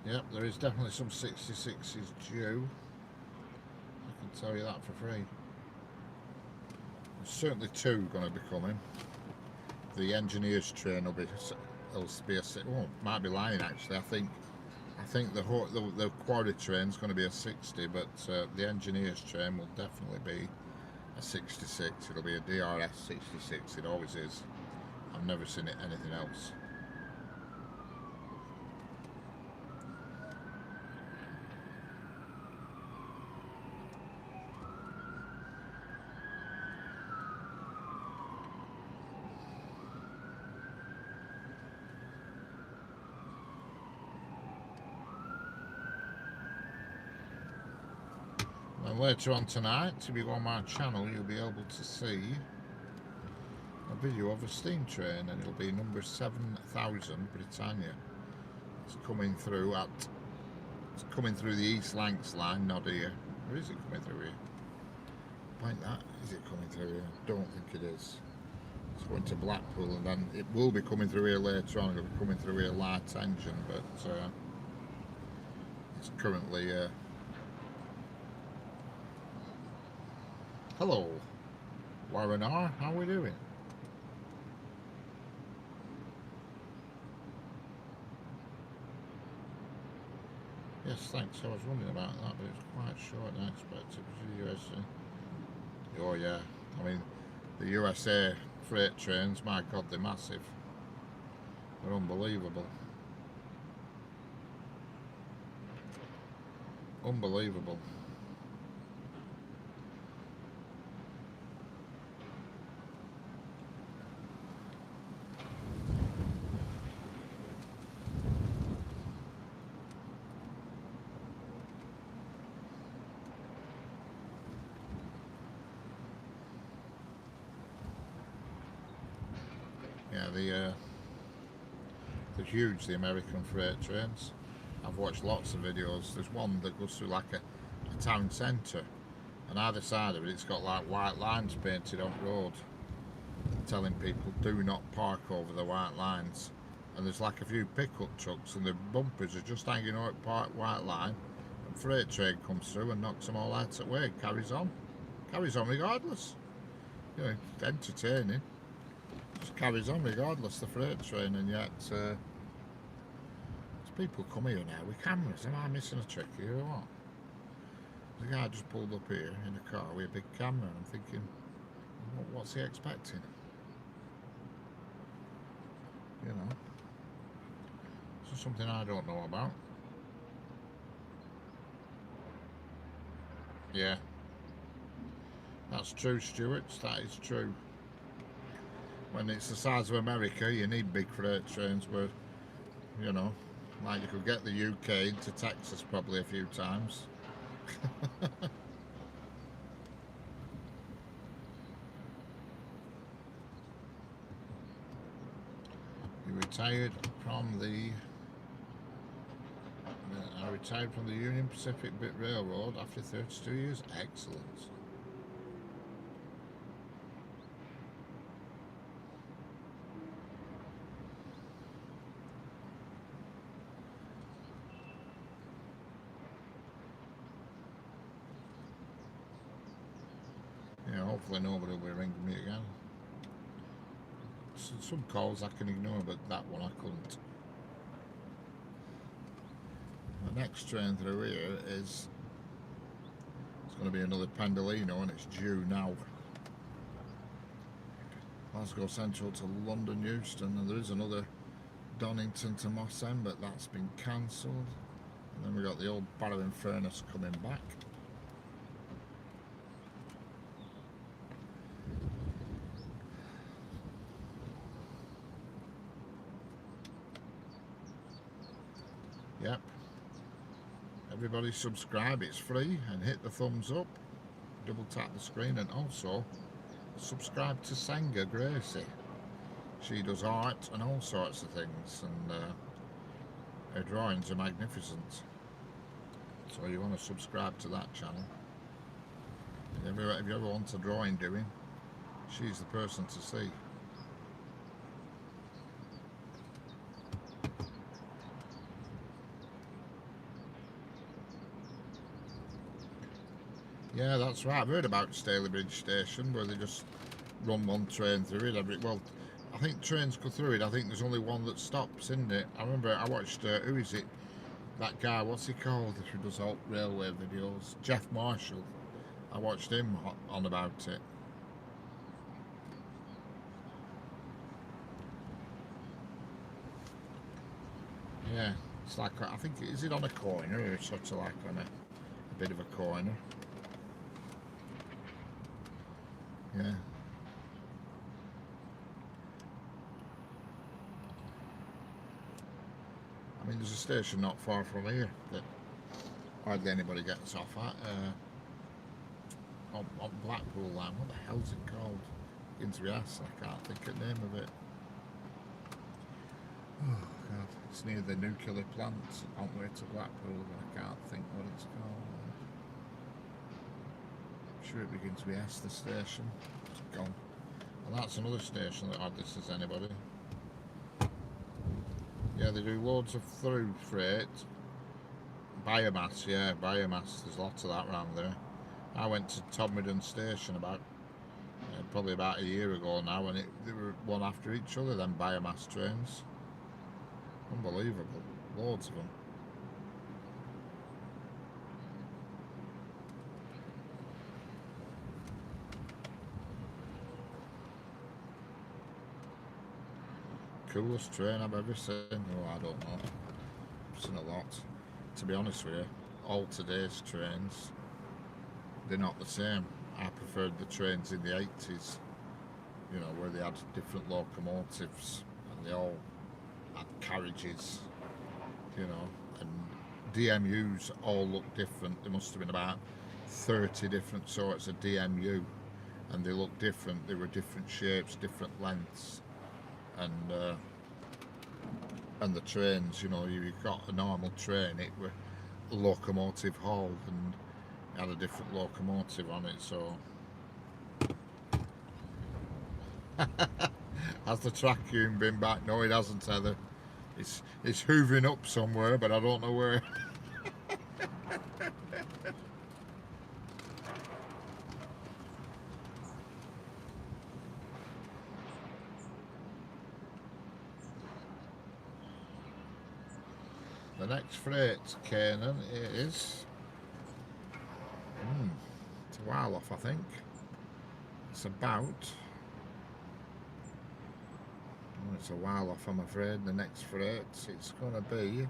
Yep, there is definitely some 66s due. I can tell you that for free. There's certainly 2 going to be coming. The engineers train will be might be lying actually. I think the quarry train's going to be a 60, but the engineers train will definitely be a 66. It'll be a DRS 66. It always is. I've never seen it anything else. And later on tonight, if you go on my channel, you'll be able to see a video of a steam train, and it'll be number 7000 Britannia. It's coming through the East Lancs line, not here. Or is it coming through here? Like that, is it coming through here? I don't think it is. It's going to Blackpool, and then it will be coming through here later on. It'll be coming through here light engine, but it's currently hello, Warren R, how are we doing? Yes, thanks. I was wondering about that, but it's quite short than I expected. It was the USA. Oh yeah, I mean, the USA freight trains, my God, they're massive. They're unbelievable. Unbelievable. Yeah, they're huge, the American freight trains. I've watched lots of videos. There's one that goes through like a town centre, and either side of it, it's got like white lines painted on the road, telling people do not park over the white lines. And there's like a few pickup trucks, and the bumpers are just hanging out at white line. And freight train comes through and knocks them all out of the way. Carries on regardless. You know, entertaining. Just carries on regardless, the freight train, and yet there's people come here now with cameras. Am I missing a trick here or what? The guy just pulled up here in a car with a big camera, and I'm thinking, what's he expecting? You know, it's something I don't know about. Yeah, that's true, Stuart. That is true. When it's the size of America, you need big freight trains where, you know, like you could get the UK into Texas probably a few times. You retired from the I retired from the Union Pacific Bit Railroad after 32 years. Excellent. Yeah, hopefully nobody will be ringing me again. Some calls I can ignore, but that one I couldn't. The next train through here is, it's going to be another Pendolino, and it's due now. Glasgow Central to London Euston, and there is another Donington to Moss End, but that's been cancelled. And then we got the old Barrow in Furness coming back. Yep. Everybody subscribe, it's free, and hit the thumbs up. Double tap the screen, and also subscribe to Senga Gracie. She does art and all sorts of things, and her drawings are magnificent. So you want to subscribe to that channel. If you ever want a drawing doing, she's the person to see. Yeah, that's right. I've heard about Stalybridge Station, where they just run one train through it. Well, I think trains go through it. I think there's only one that stops, isn't it? I remember I watched, who is it? That guy, what's he called? Who does all railway videos? Jeff Marshall. I watched him on about it. Yeah, it's like, I think, is it on a corner or sort of like on a bit of a corner? Yeah. I mean, there's a station not far from here that hardly anybody gets off at. On Blackpool line. What the hell's it called? Begins to be asked. I can't think of the name of it. Oh God! It's near the nuclear plant on the way to Blackpool, but I can't think what it's called. I'm sure it begins to be S. The station. It's gone. And that's another station that hardly says anybody. Yeah, they do loads of through freight. Biomass, yeah, biomass. There's lots of that around there. I went to Todmorden Station probably about a year ago now, and they were one after each other. Then biomass trains, unbelievable, loads of them. Coolest train I've ever seen. Oh, I don't know. I've seen a lot. To be honest with you, all today's trains, they're not the same. I preferred the trains in the 80s, you know, where they had different locomotives and they all had carriages, you know, and DMUs all look different. There must have been about 30 different sorts of DMU, and they look different. They were different shapes, different lengths, and the trains, you know, you got a normal train, it were locomotive hauled and had a different locomotive on it. So has the vacuum been back? No, it hasn't, Heather. It's hoovering up somewhere, but I don't know where. The next freight, Canaan, is it's a while off, I think. It's about it's a while off, I'm afraid. The next freight, it's going to be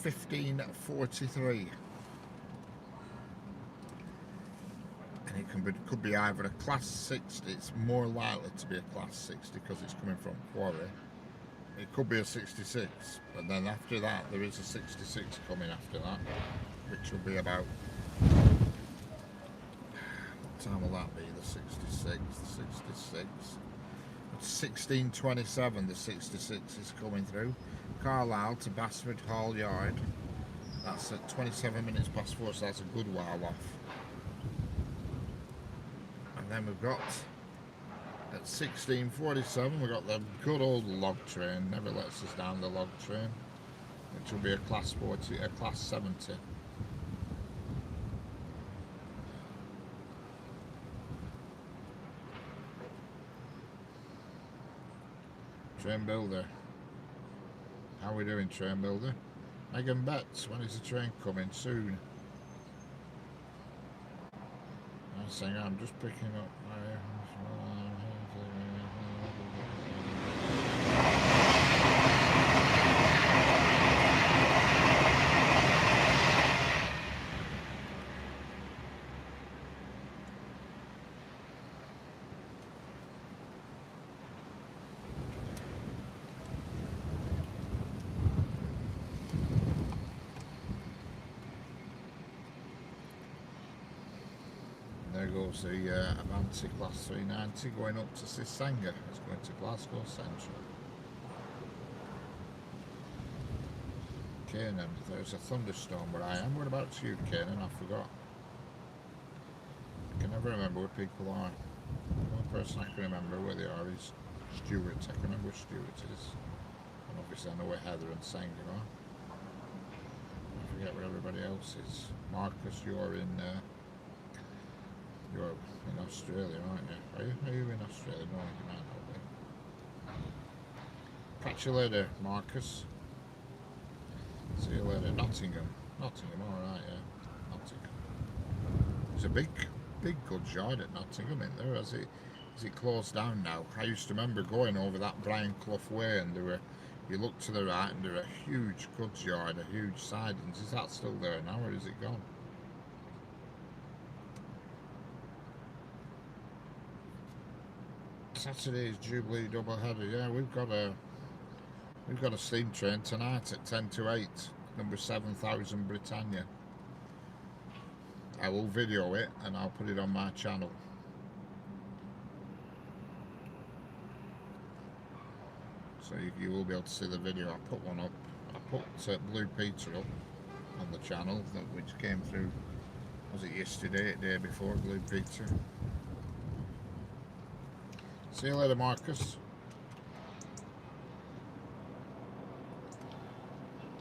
15:43, and could be either a class 60. It's more likely to be a class 60 because it's coming from Quarry. It could be a 66, but then after that there is a 66 coming after that, which will be about, what time will that be? The 66, the 66. It's 16:27. The 66 is coming through Carlisle to Basford Hall Yard. That's at 27 minutes past 4, so that's a good while off. And then we've got at 16:47 we've got the good old log train. Never lets us down, the log train, which will be a class 40, a class 70. Train builder. How are we doing, train builder? Megan Betts, when is the train coming? Soon. I was saying, I'm just picking up my... There goes the Avanti Class 390 going up to Sisanga. It's going to Glasgow Central. Canaan, there's a thunderstorm where I am. Whereabouts you, Canaan? I forgot. I can never remember where people are. The only person I can remember where they are is Stuart. I can remember where Stuart is. And obviously I know where Heather and Sanger are. I forget where everybody else is. Marcus, you're in Australia, aren't you? Are you in Australia? No, you might not be. Catch you later, Marcus. See you later. Nottingham, alright, yeah. Nottingham. There's a big goods yard at Nottingham, isn't there? Is it closed down now? I used to remember going over that Brian Clough Way, and there were You look to the right and there are a huge goods yard, a huge sidings. Is that still there now or is it gone? Saturday's Jubilee doubleheader. Yeah, we've got a steam train tonight at 10 to 8, number 7000 Britannia. I will video it and I'll put it on my channel. So you will be able to see the video. I put one up. I put Blue Peter up on the channel, which came through, was it yesterday, the day before, Blue Peter. See you later, Marcus.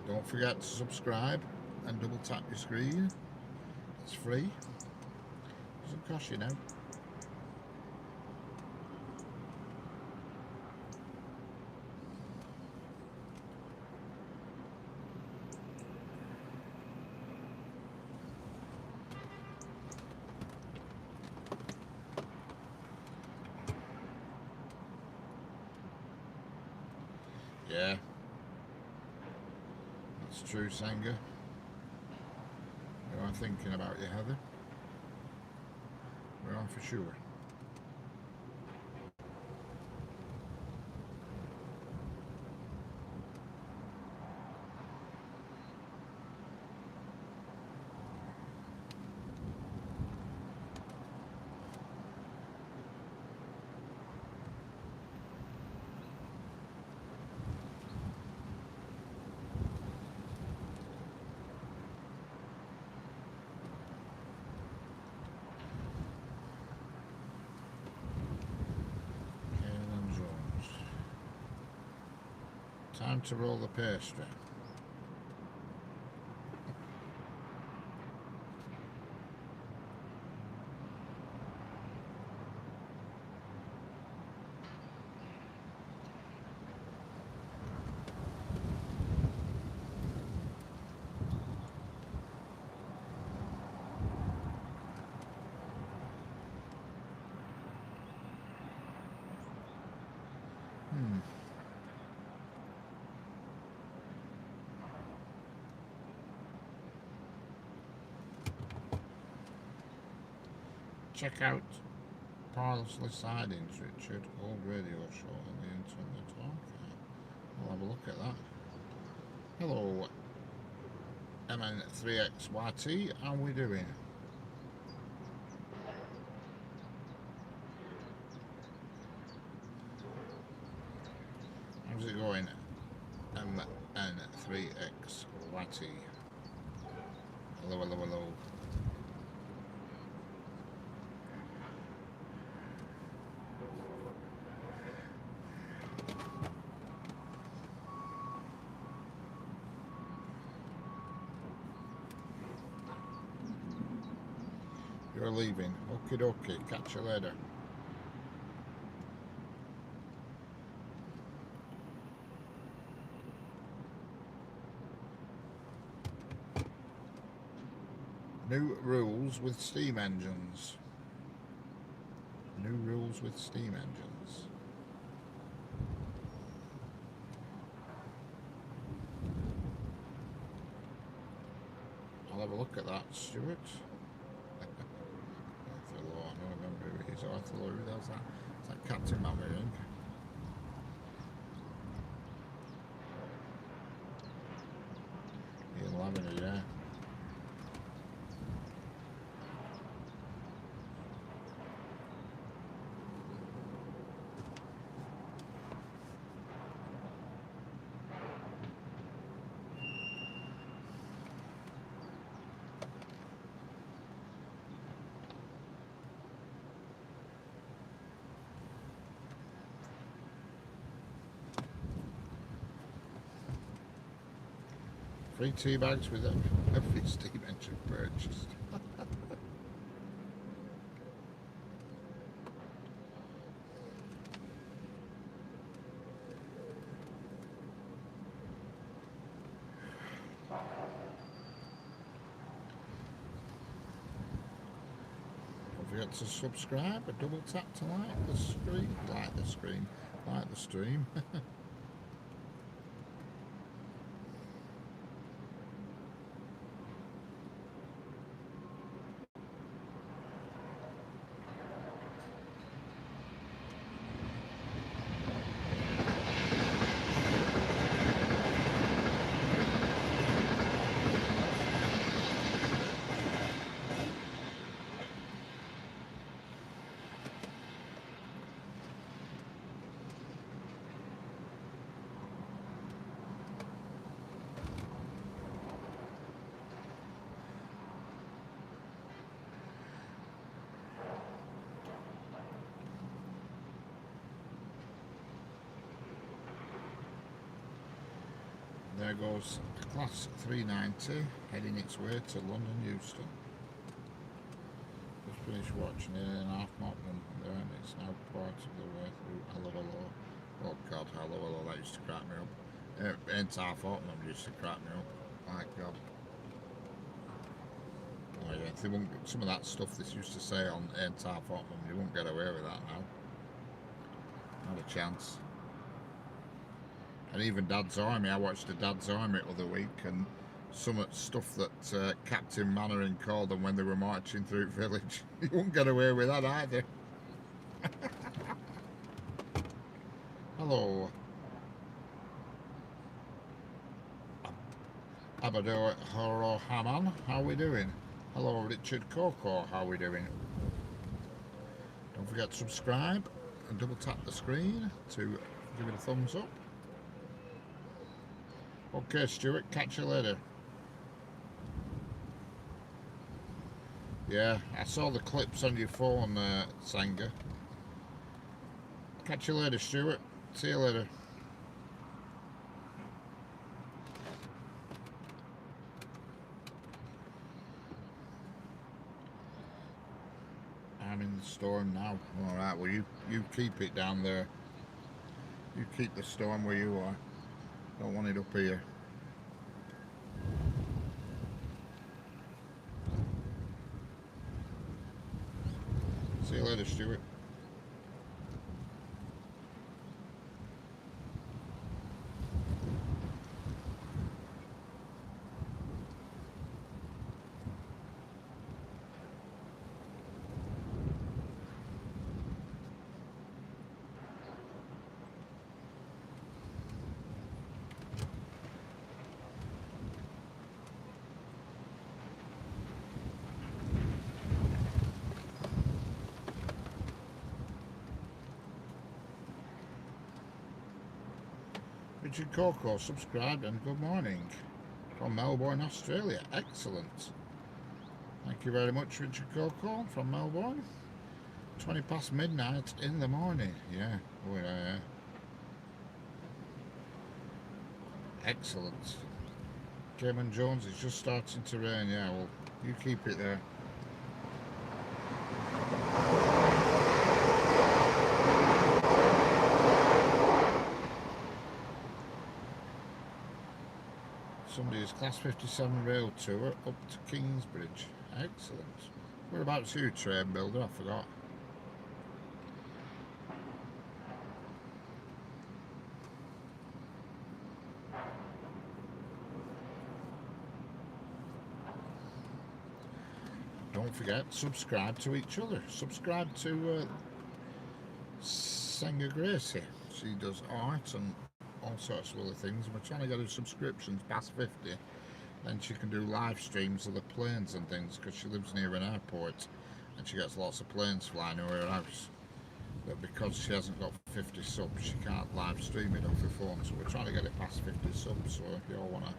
Don't forget to subscribe and double tap your screen. It's free. Doesn't cost you now. Yeah, that's true, Sanger. We are thinking about you, Heather. We are for sure. Time to roll the pastry. Check out Parsley Sidings, Richard. Old radio show on the internet. Okay, I'll have a look at that. Hello, MN3XYT. How are we doing? How's it going? MN3XYT. Hello, hello, hello. You're leaving. Okie dokie. Catch you later. New rules with steam engines. New rules with steam engines. I'll have a look at that, Stuart. I don't remember who he is. Arthur Law, who does that? It's like Captain Maverick. Ian Lavender, yeah. Free tea bags with every steam engine purchased. Don't forget to subscribe, a double tap to like the stream, like the stream. There goes Class 390 heading its way to London Euston. Just finished watching it in half Mockman there, and it's now part of the way through Hello Hello. Oh God, Hello Hello, that used to crack me up. Ain't half Mockman used to crack me up. My God. Oh yeah, they won't, some of that stuff this used to say on Ain't Half Mockman, you won't get away with that now. Not a chance. And even Dad's Army, I watched the Dad's Army the other week, and some stuff that Captain Mannering called them when they were marching through village. You won't get away with that either. Hello. Abado Horo Haman, how are we doing? Hello Richard Coco, how are we doing? Don't forget to subscribe and double tap the screen to give it a thumbs up. Okay, Stuart, catch you later. Yeah, I saw the clips on your phone, Sanger. Catch you later, Stuart. See you later. I'm in the storm now. Alright, well you keep it down there. You keep the storm where you are. Don't want it up here. See you later, Stuart. Richard Coco, subscribed and good morning from Melbourne, Australia. Excellent. Thank you very much, Richard Coco from Melbourne. 20 past midnight in the morning. Yeah. Oh, yeah. Excellent. Cayman Jones, it's just starting to rain. Yeah, well, you keep it there. Somebody's Class 57 rail tour up to Kingsbridge. Excellent. Whereabouts are you, train builder? I forgot. Don't forget, subscribe to each other. Subscribe to Senga Gracie. She does art and all sorts of other things. We're trying to get her subscriptions past 50. Then she can do live streams of the planes and things, because she lives near an airport and she gets lots of planes flying over her house. But because she hasn't got 50 subs, she can't live stream it off her phone. So we're trying to get it past 50 subs. So if you all want to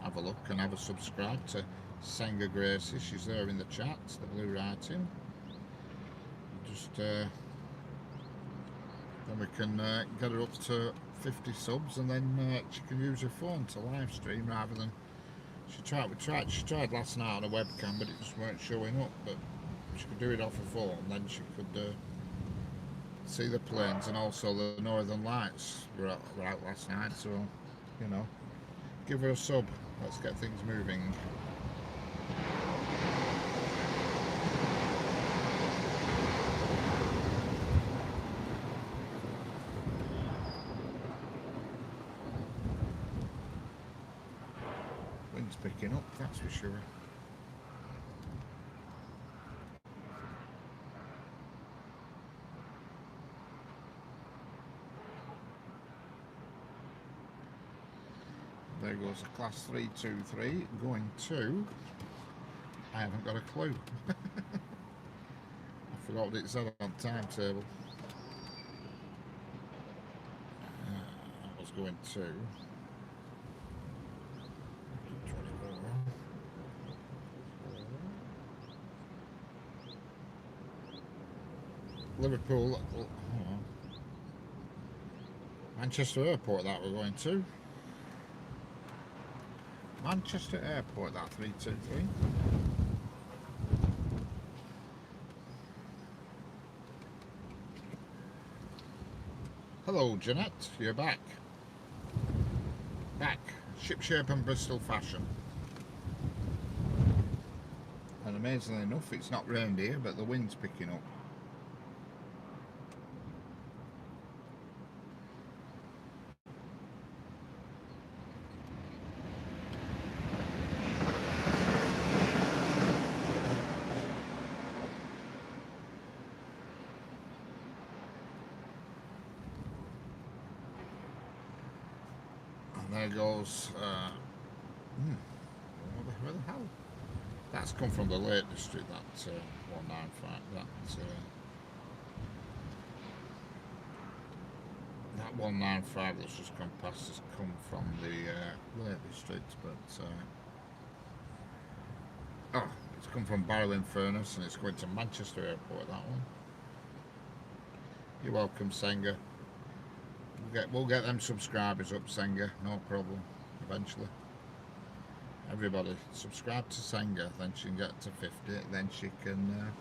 have a look and have a subscribe to Senga Gracie, she's there in the chat, the blue writing. Just then we can get her up to 50 subs, and then she can use her phone to live stream rather than she tried last night on a webcam, but it just weren't showing up. But she could do it off her phone, then she could see the planes, and also the Northern Lights were out last night. So, you know, give her a sub. Let's get things moving. Wind's picking up, that's for sure. There goes a Class 323 going to... I haven't got a clue. I forgot what it said on timetable. I was going to... Liverpool, Manchester Airport that we're going to. Manchester Airport, that 323. Hello, Jeanette, you're back. Back, shipshape and Bristol fashion. And amazingly enough, it's not rained here, but the wind's picking up. And there goes, where the hell? That's come from the Lake District, that 195, that 195 that's just gone past has come from the Lake District, but oh, it's come from Barrow-in-Furness and it's going to Manchester Airport, that one. You're welcome, Senga. We'll get them subscribers up, Senga, no problem, eventually. Everybody, subscribe to Senga, then she can get to 50, then she can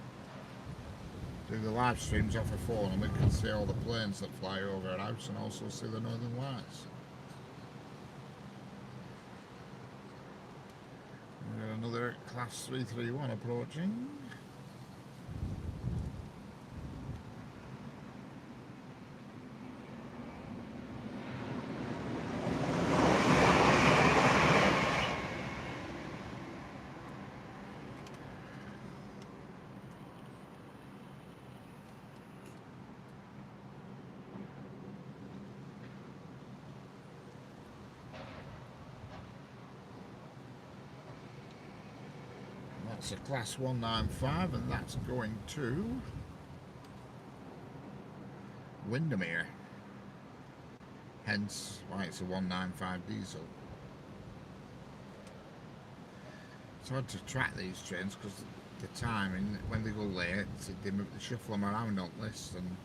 do the live streams off her phone and we can see all the planes that fly over her house and also see the Northern Lights. We've got another Class 331 approaching. That's a Class 195 and that's going to Windermere. Hence why it's a 195 diesel. It's hard to track these trains because the timing, when they go late, they shuffle them around on lists and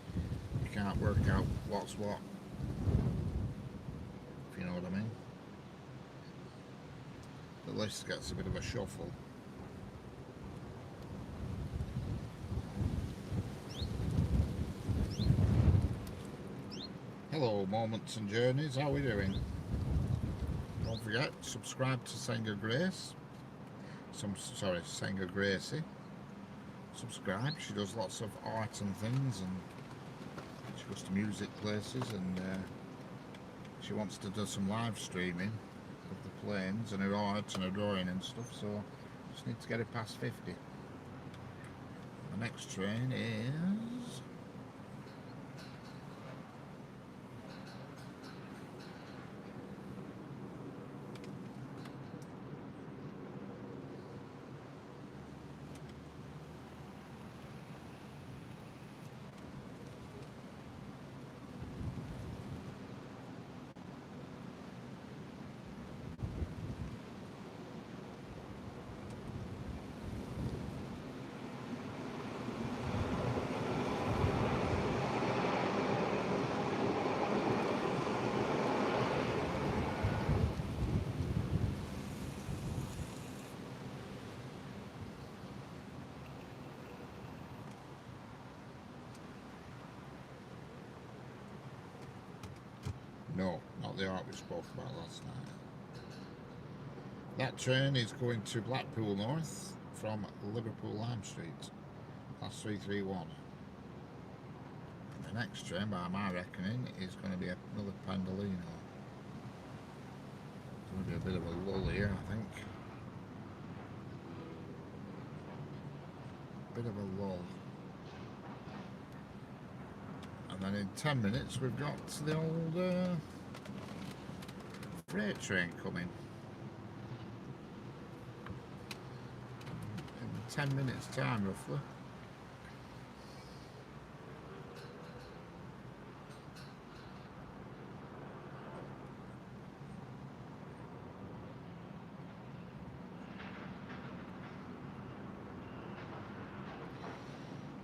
you can't work out what's what, if you know what I mean. The list gets a bit of a shuffle. Hello, Moments and Journeys, how are we doing? Don't forget, subscribe to Senga Grace. Senga Gracie. Subscribe, she does lots of art and things, and she goes to music places, and she wants to do some live streaming of the planes and her art and her drawing and stuff, so just need to get it past 50. The next train is... No, not the art we spoke about last night. That train is going to Blackpool North from Liverpool Lime Street, Class 331. The next train, by my reckoning, is going to be another Pendolino. It's going to be a bit of a lull here, I think. Bit of a lull. And then in 10 minutes we've got the old freight train coming. In 10 minutes time roughly.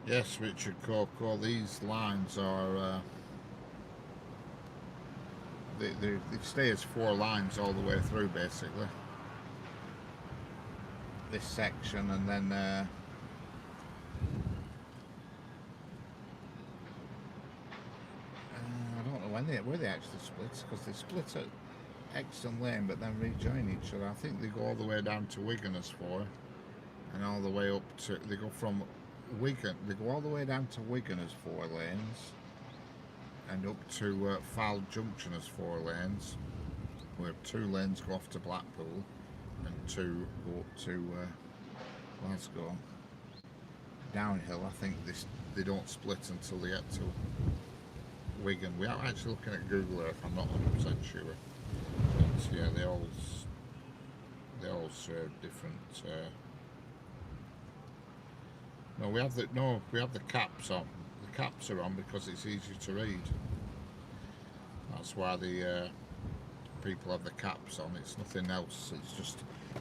Yes, Richard Coco, these lines are they stay as 4 lines all the way through basically. this section, and then I don't know where they actually split, because they split at Exton Lane but then rejoin each other. I think they go all the way down to Wigan as 4, and all the way up to, they go from Wigan, they go all the way down to Wigan as 4 lanes, and up to Fylde Junction as 4 lanes. We have 2 lanes go off to Blackpool, and 2 go up to Glasgow. Downhill, I think they don't split until they get to Wigan. We are actually looking at Google Earth, I'm not 100% sure. But yeah, they all serve different. No, we have the caps on. The caps are on because it's easier to read. That's why the people have the caps on. It's nothing else.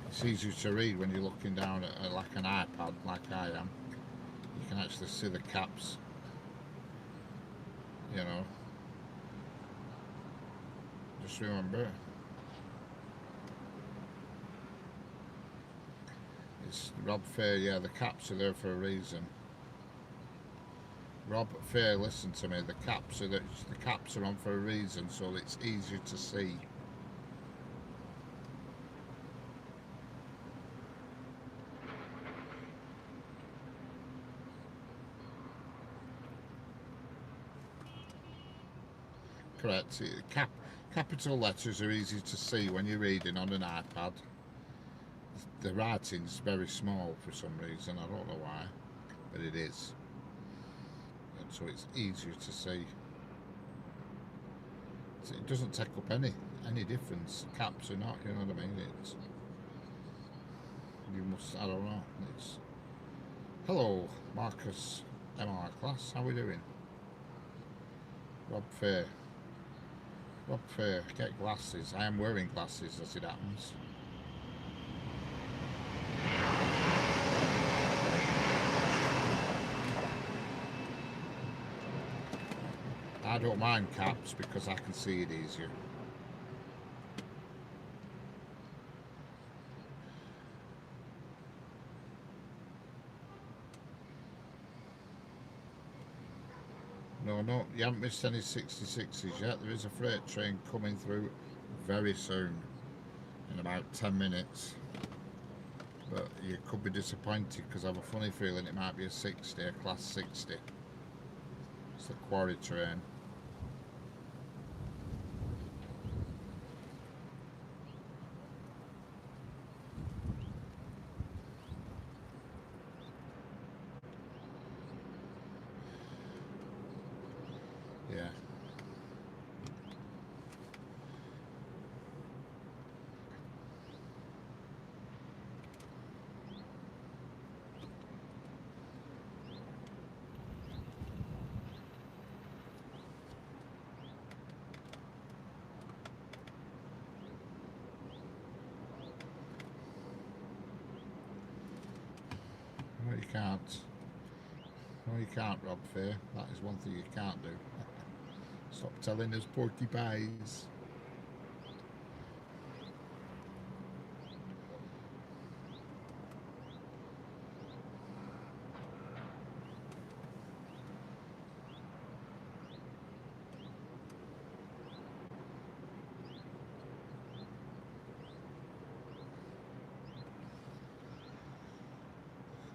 It's easier to read when you're looking down at like an iPad, like I am. You can actually see the caps. You know. Just remember, it's Rob Fair. Yeah, the caps are there for a reason. Rob Fair, listen to me. The caps are on for a reason, so it's easier to see. Correct. Capital letters are easy to see when you're reading on an iPad. The writing's very small for some reason. I don't know why, but it is. And so it's easier to see. It doesn't take up any difference. Caps or not, you know what I mean? I don't know. Hello, Marcus MR class. How are we doing? Rob Fair. Rob Fair, get glasses. I am wearing glasses as it happens. I don't mind caps because I can see it easier. No, you haven't missed any 66s yet. There is a freight train coming through very soon, in about 10 minutes. But you could be disappointed because I have a funny feeling it might be a 60, a class 60. It's the quarry train. Yeah. No, you can't. No, you can't, Rob Fair. That is one thing you can't do. Stop telling us porcupines.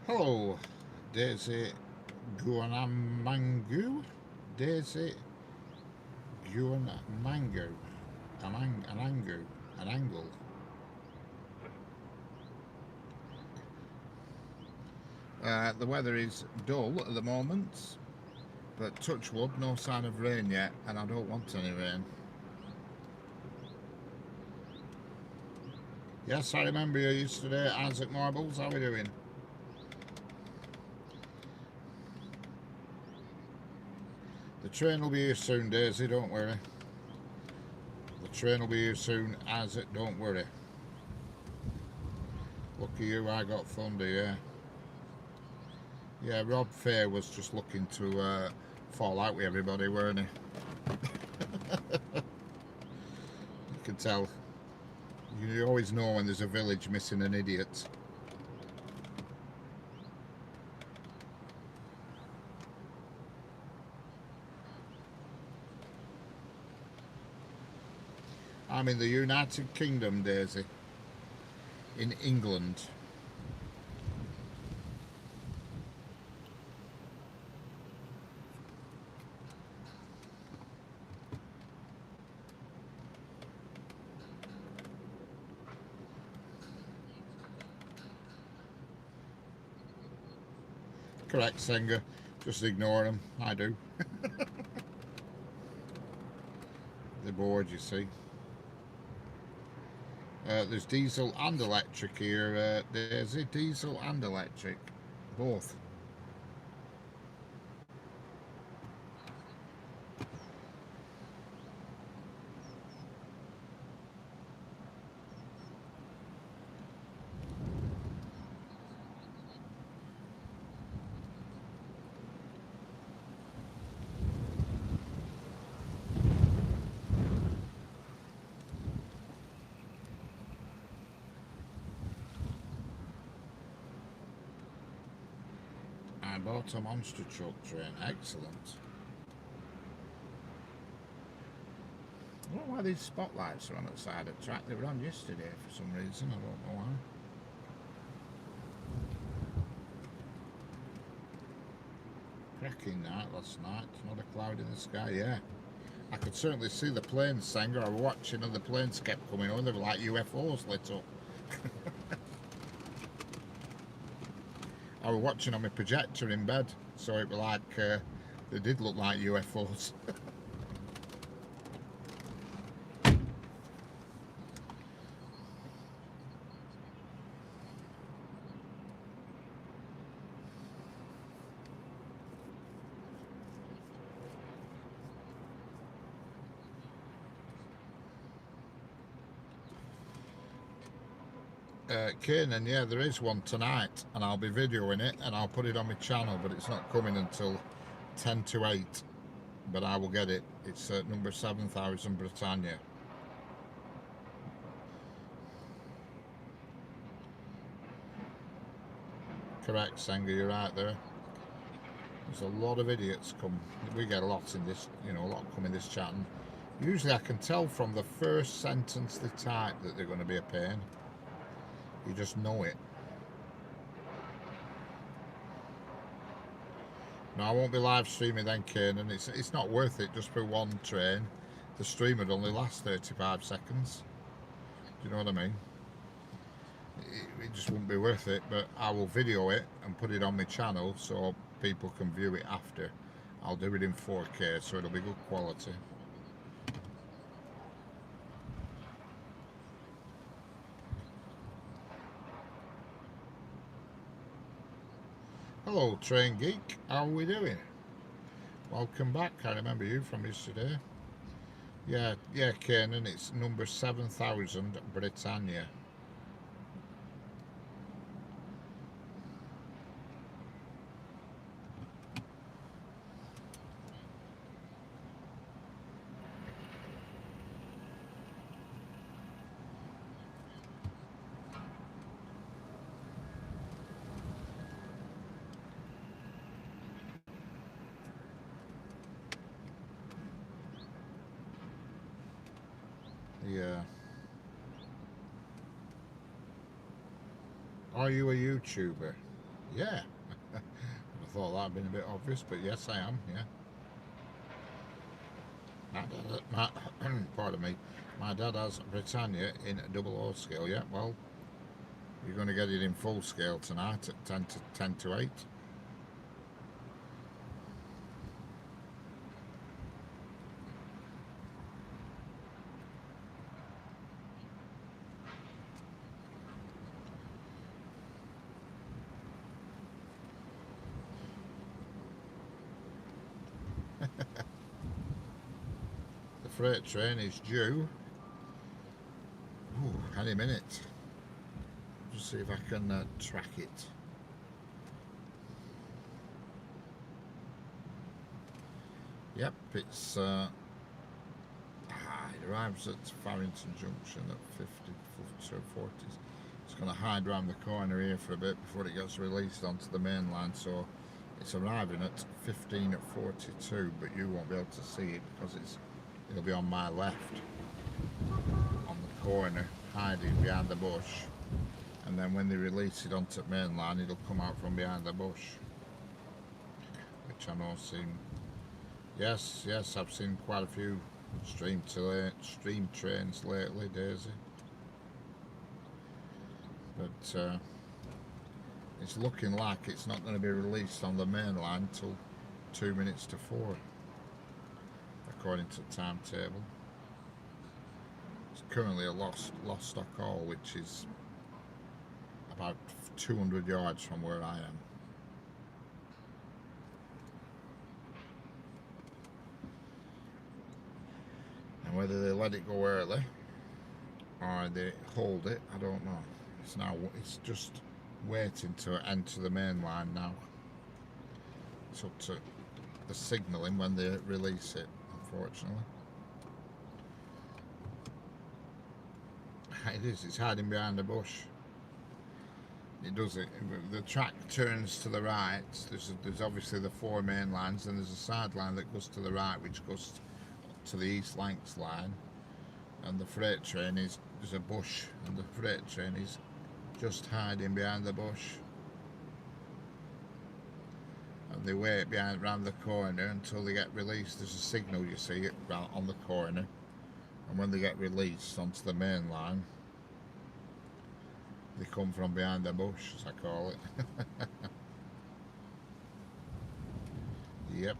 Hello, Daisy Guanamangu. Daisy Guanamangu. An angle. The weather is dull at the moment, but touch wood, no sign of rain yet, and I don't want any rain. Yes, I remember you yesterday, Isaac Marbles. How are we doing? The train will be here soon, Daisy, don't worry. The train will be here soon, Isaac, don't worry. Lucky you, I got thunder, yeah. Yeah, Rob Fair was just looking to fall out with everybody, weren't he? You can tell. You always know when there's a village missing an idiot. I'm in the United Kingdom, Daisy. In England. Correct, Singer. Just ignore them. I do. They're bored, you see. There's diesel and electric here. There's a diesel and electric. Both. I bought a monster truck train. Excellent. I don't know why these spotlights are on the side of the track. They were on yesterday for some reason. I don't know why. Cracking night last night. Not a cloud in the sky. Yeah. I could certainly see the planes, Sanger. I was watching and the planes kept coming on. They were like UFOs lit up. I was watching on my projector in bed, so it was like they did look like UFOs. Kiernan, yeah, there is one tonight, and I'll be videoing it, and I'll put it on my channel, but it's not coming until 10 to 8, but I will get it. It's number 7000 Britannia. Correct, Sanger, you're right there. There's a lot of idiots come. We get a lot in this, you know, a lot come in this chat, and usually I can tell from the first sentence they type that they're going to be a pain. You just know it. No, I won't be live streaming then, Kane, and it's not worth it just for one train. The stream would only last 35 seconds. Do you know what I mean? It just wouldn't be worth it, but I will video it and put it on my channel so people can view it after. I'll do it in 4K, so it'll be good quality. Hello, Train Geek. How are we doing? Welcome back. I remember you from yesterday. Yeah, Kanan. It's number 7000 Britannia. Yeah. Are you a YouTuber? Yeah. I thought that had been a bit obvious, but yes, I am. Yeah. Pardon me. My dad has Britannia in double O scale. Yeah. Well, you're going to get it in full scale tonight at 10 to 8. The freight train is due any minute. Just see if I can track it. Yep, it's it arrives at Farrington Junction at 40. It's going to hide around the corner here for a bit before it gets released onto the main line, so it's arriving at 15:42, but you won't be able to see it because it'll be on my left. corner, hiding behind the bush, and then when they release it onto the main line, it'll come out from behind the bush, which I know seem. Yes, I've seen quite a few stream trains lately, Daisy. But it's looking like it's not going to be released on the main line till 2 minutes to 4, according to the timetable. It's currently a lost stock haul, which is about 200 yards from where I am. And whether they let it go early or they hold it, I don't know. It's just waiting to enter the main line now. It's up to the signalling when they release it, unfortunately. It's hiding behind a bush. It does it. The track turns to the right. There's obviously the 4 main lines, and there's a side line that goes to the right, which goes to the East Lancs line. And the freight train there's a bush, and the freight train is just hiding behind the bush. And they wait round the corner until they get released. There's a signal, you see, on the corner. And when they get released onto the main line, they come from behind the bush, as I call it. Yep.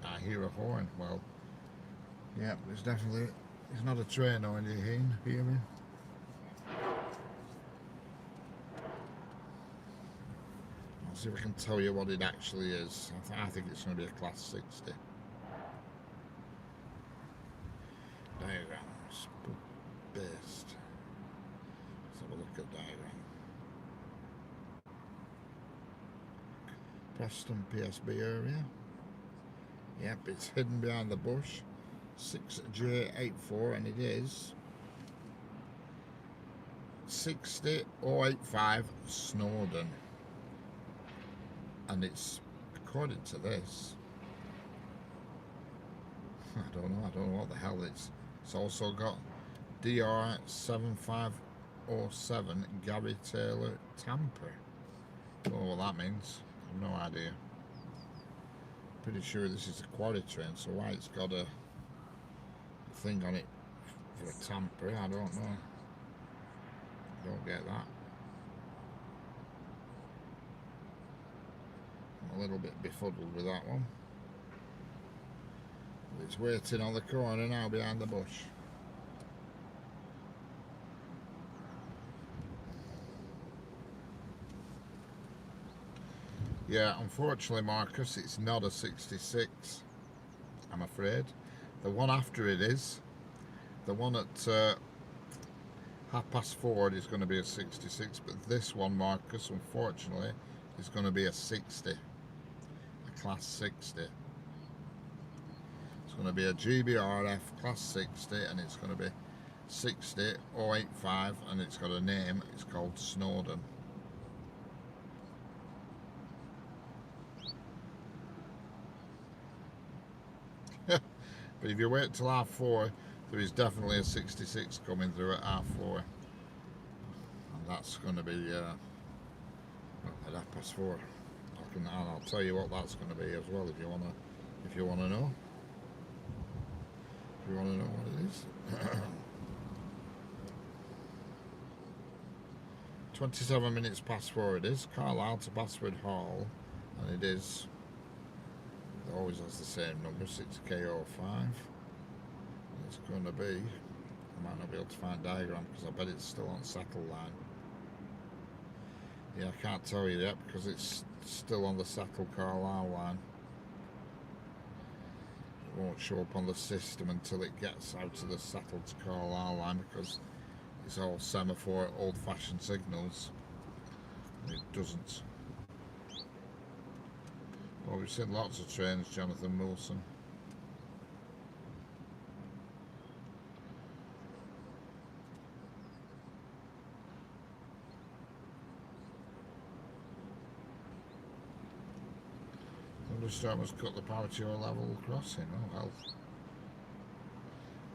I hear a horn. Well, yep, it's not a train or anything, hear me? I'll see if I can tell you what it actually is. I think it's going to be a Class 60. Diagrams. Based. Let's have a look at diagram. Preston PSB area. Yep, it's hidden behind the bush. 6J84, and it is 60085 Snowdon. And it's, according to this, I don't know what the hell it's also got DR 7507 Gary Taylor Tamper. Don't know what that means. I have no idea. Pretty sure this is a quarry train, so why it's got a thing on it for a tamper, I don't know. Don't get that. I'm a little bit befuddled with that one. It's waiting on the corner now behind the bush. Yeah, unfortunately, Marcus, it's not a 66, I'm afraid. The one after it is. The one at 4:30 is going to be a 66, but this one, Marcus, unfortunately, is going to be a 60. A Class 60. It's going to be a GBRF Class 60, and it's going to be 60085, and it's got a name. It's called Snowdon. But if you wait till 4:30, there is definitely a 66 coming through at 4:30, and that's going to be at 4:30. I'll tell you what that's going to be as well if you want to know. If you want to know what it is. 27 minutes past 4 it is. Carlisle to Basford Hall, and it is. It always has the same number, 6K05. It's going to be, I might not be able to find a diagram because I bet it's still on Settle line. Yeah, I can't tell you yet because it's still on the Settle Carlisle line. It won't show up on the system until it gets out to the Settle to Carlisle line because it's all semaphore old-fashioned signals. And it doesn't. Well, we've seen lots of trains, Jonathan Wilson. Thunderstorm has cut the power to your level crossing. Oh well.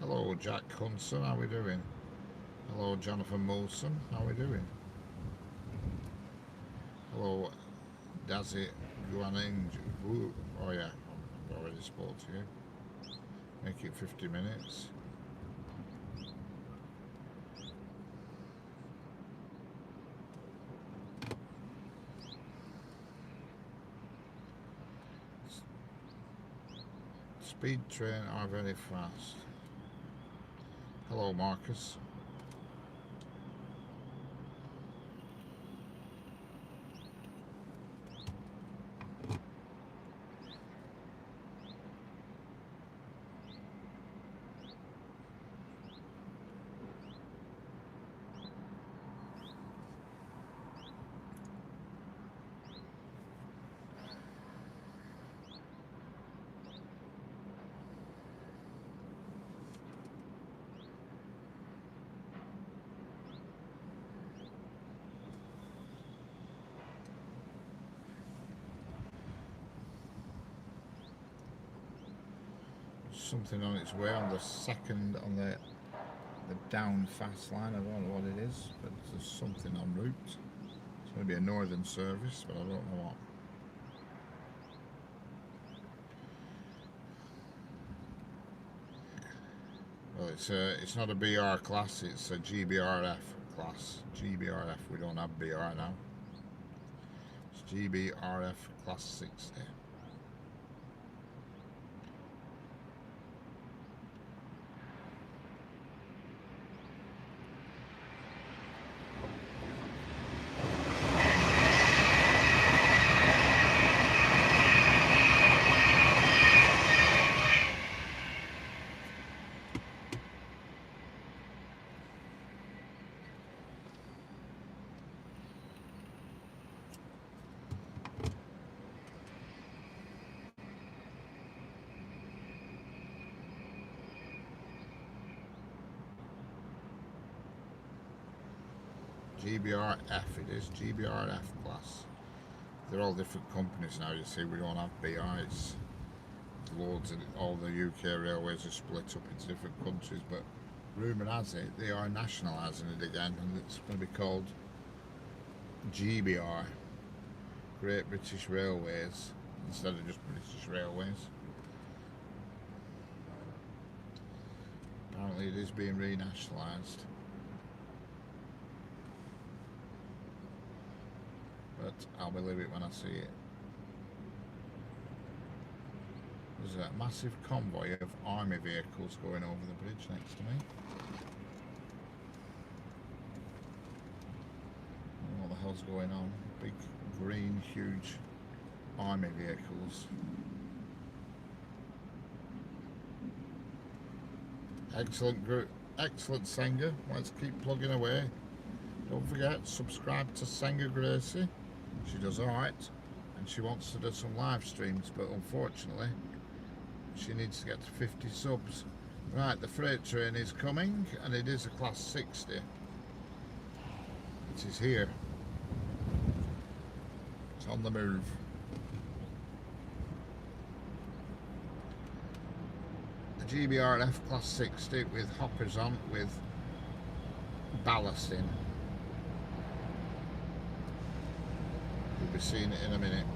Hello, Jack Hunson. How are we doing? Hello, Jonathan Molson. How are we doing? Hello, Dazzy Guaning. Oh yeah, I've already spoke to you. Make it 50 minutes. Speed train are very fast. Hello, Marcus. Something on its way on the second on the down fast line. I don't know what it is, but there's something en route. It's going to be a northern service, but I don't know what. Well, it's not a BR class, it's a GBRF class. GBRF, we don't have BR now. It's GBRF class 60. GBRF it is, GBRF class. They're all different companies now, you see, we don't have BIs. Loads of all the UK railways are split up into different countries, but rumour has it they are nationalising it again, and it's going to be called GBR, Great British Railways, instead of just British Railways. Apparently it is being renationalised. But I'll believe it when I see it. There's a massive convoy of army vehicles going over the bridge next to me. What the hell's going on? Big, green, huge army vehicles. Excellent group, excellent Senga. Let's keep plugging away. Don't forget, subscribe to Senga Gracie. She does alright, and she wants to do some live streams, but unfortunately she needs to get to 50 subs. Right, the freight train is coming, and it is a class 60. It is here. It's on the move. A GBRF class 60 with hoppers on, with ballast in. You'll be seeing it in a minute.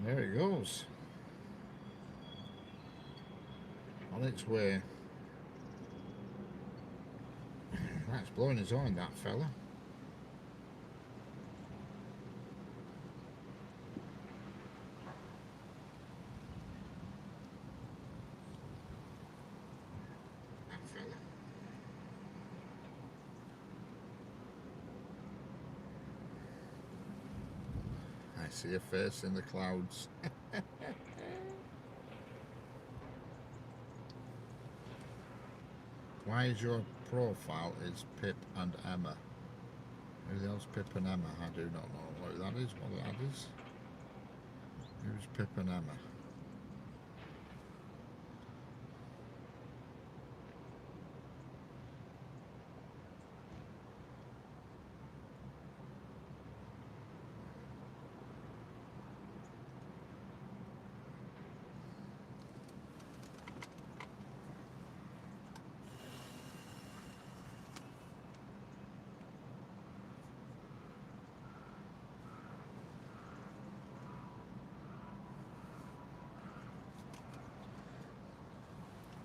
There it goes. On its way. That's blowing his horn, that fella. I see a face in the clouds. Why is your profile is Pip and Emma? Who the hell's Pip and Emma? I do not know what that is. What that is? Who's Pip and Emma?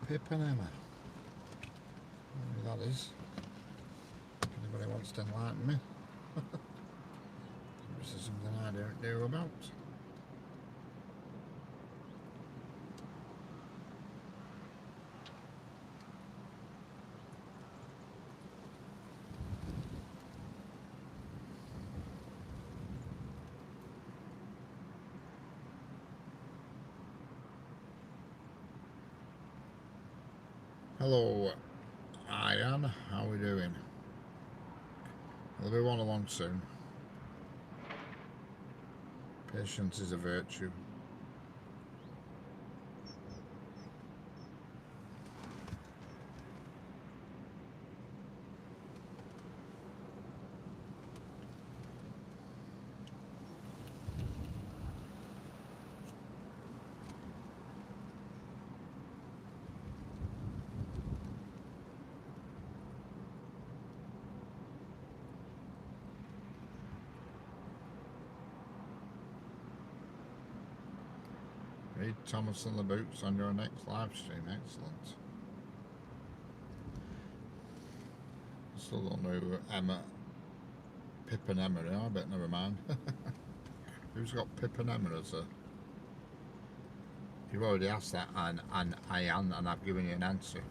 Pip and Emma. Who that is? Anybody wants to enlighten me? This is something I don't know about. Hello, Ian. How are we doing? We'll be one along soon. Patience is a virtue. Read Thomas and the Boots on your next live stream. Excellent. Still don't know who Emma, Pip and Emma are, but never mind. Who's got Pip and Emma as a... You've already asked that, and Ian, and I've given you an answer.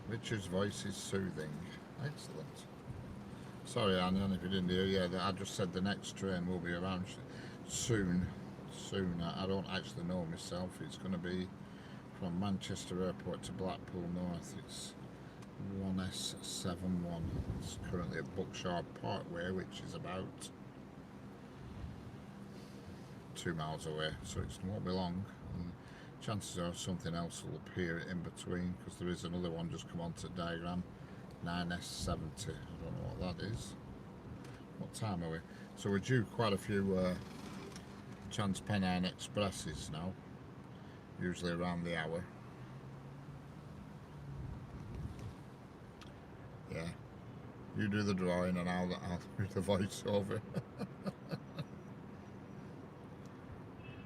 Richard's voice is soothing. Excellent. Sorry, Anne, if you didn't hear, yeah, I just said the next train will be around soon. Soon. I don't actually know myself. It's going to be from Manchester Airport to Blackpool North. It's 1S71. It's currently at Buckshard Parkway, which is about 2 miles away, so it won't be long. And chances are something else will appear in between, because there is another one just come onto the diagram, 9S70. I don't know what that is. What time are we? So we're due quite a few Transpennine Expresses now, usually around the hour. Yeah, you do the drawing and I'll do the voiceover.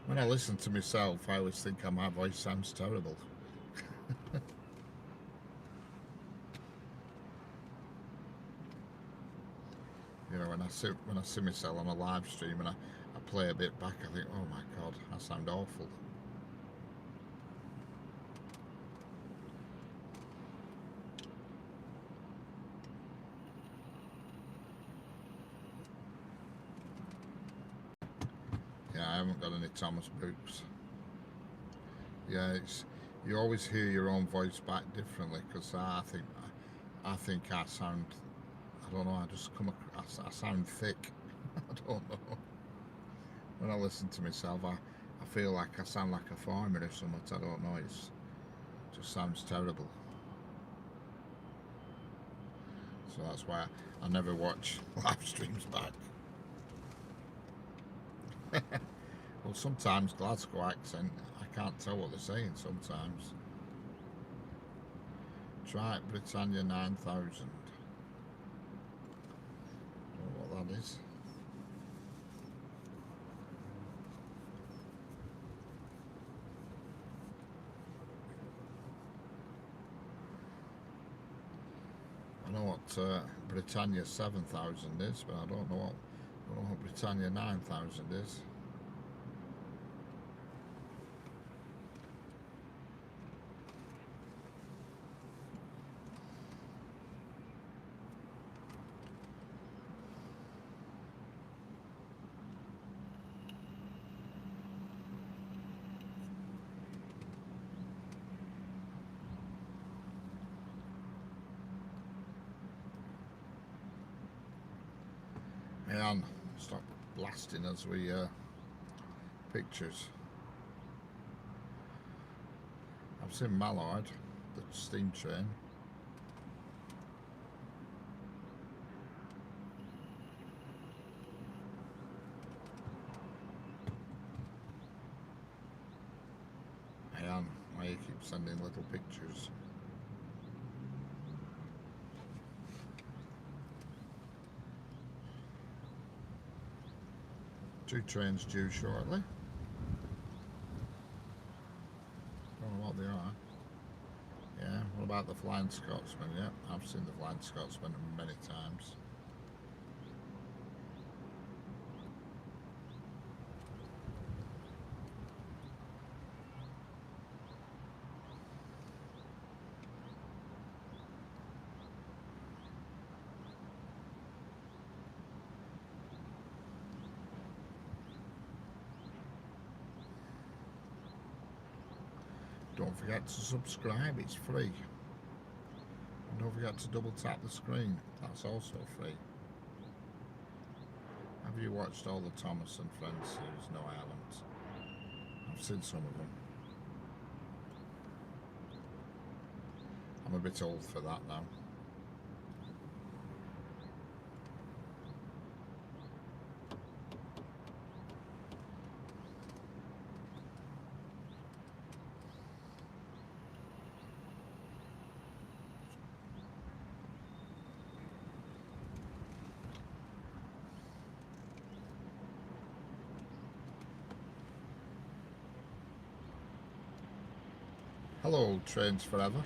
When I listen to myself, I always think my voice sounds terrible. You know, when I see myself on a live stream and I play a bit back, I think, oh my God, I sound awful. Yeah, I haven't got any Thomas Boots. Yeah, it's, you always hear your own voice back differently, because I think I sound, I don't know, I just come across, I sound thick. I don't know. When I listen to myself, I feel like I sound like a farmer or something. I don't know. It just sounds terrible. So that's why I never watch live streams back. Well, sometimes Glasgow accent, I can't tell what they're saying sometimes. Try Britannia 9000. Don't know what that is. I know what Britannia 7000 is, but I don't know what Britannia 9000 is. Man, stop blasting as we pictures. I've seen Mallard, the steam train. Man, why you keep sending little pictures? Two trains due shortly. Don't know what they are. Yeah, what about the Flying Scotsman? Yeah, I've seen the Flying Scotsman many times. Don't forget to subscribe, it's free. And don't forget to double tap the screen, that's also free. Have you watched all the Thomas and Friends series? No, I haven't. I've seen some of them. I'm a bit old for that now. Hello, Trains Forever.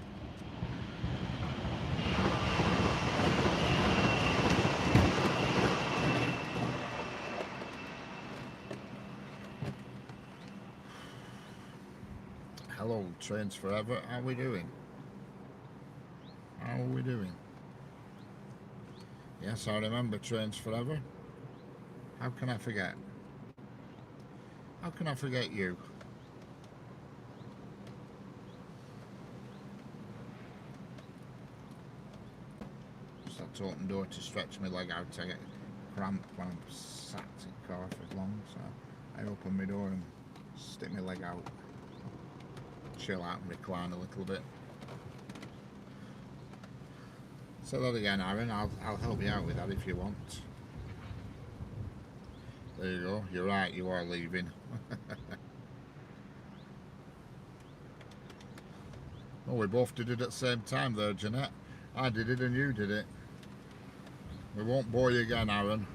Hello, Trains Forever. How are we doing? How are we doing? Yes, I remember Trains Forever. How can I forget? How can I forget you? Just had to open the door to stretch my leg out. I get cramp when I'm sat in car for long, so I open my door and stick my leg out, chill out and recline a little bit. Say that again, Aaron. I'll help you out with that if you want. There you go. You're right. You are leaving. Oh, we both did it at the same time there, Jeanette. I did it and you did it. We won't bore you again, Aaron.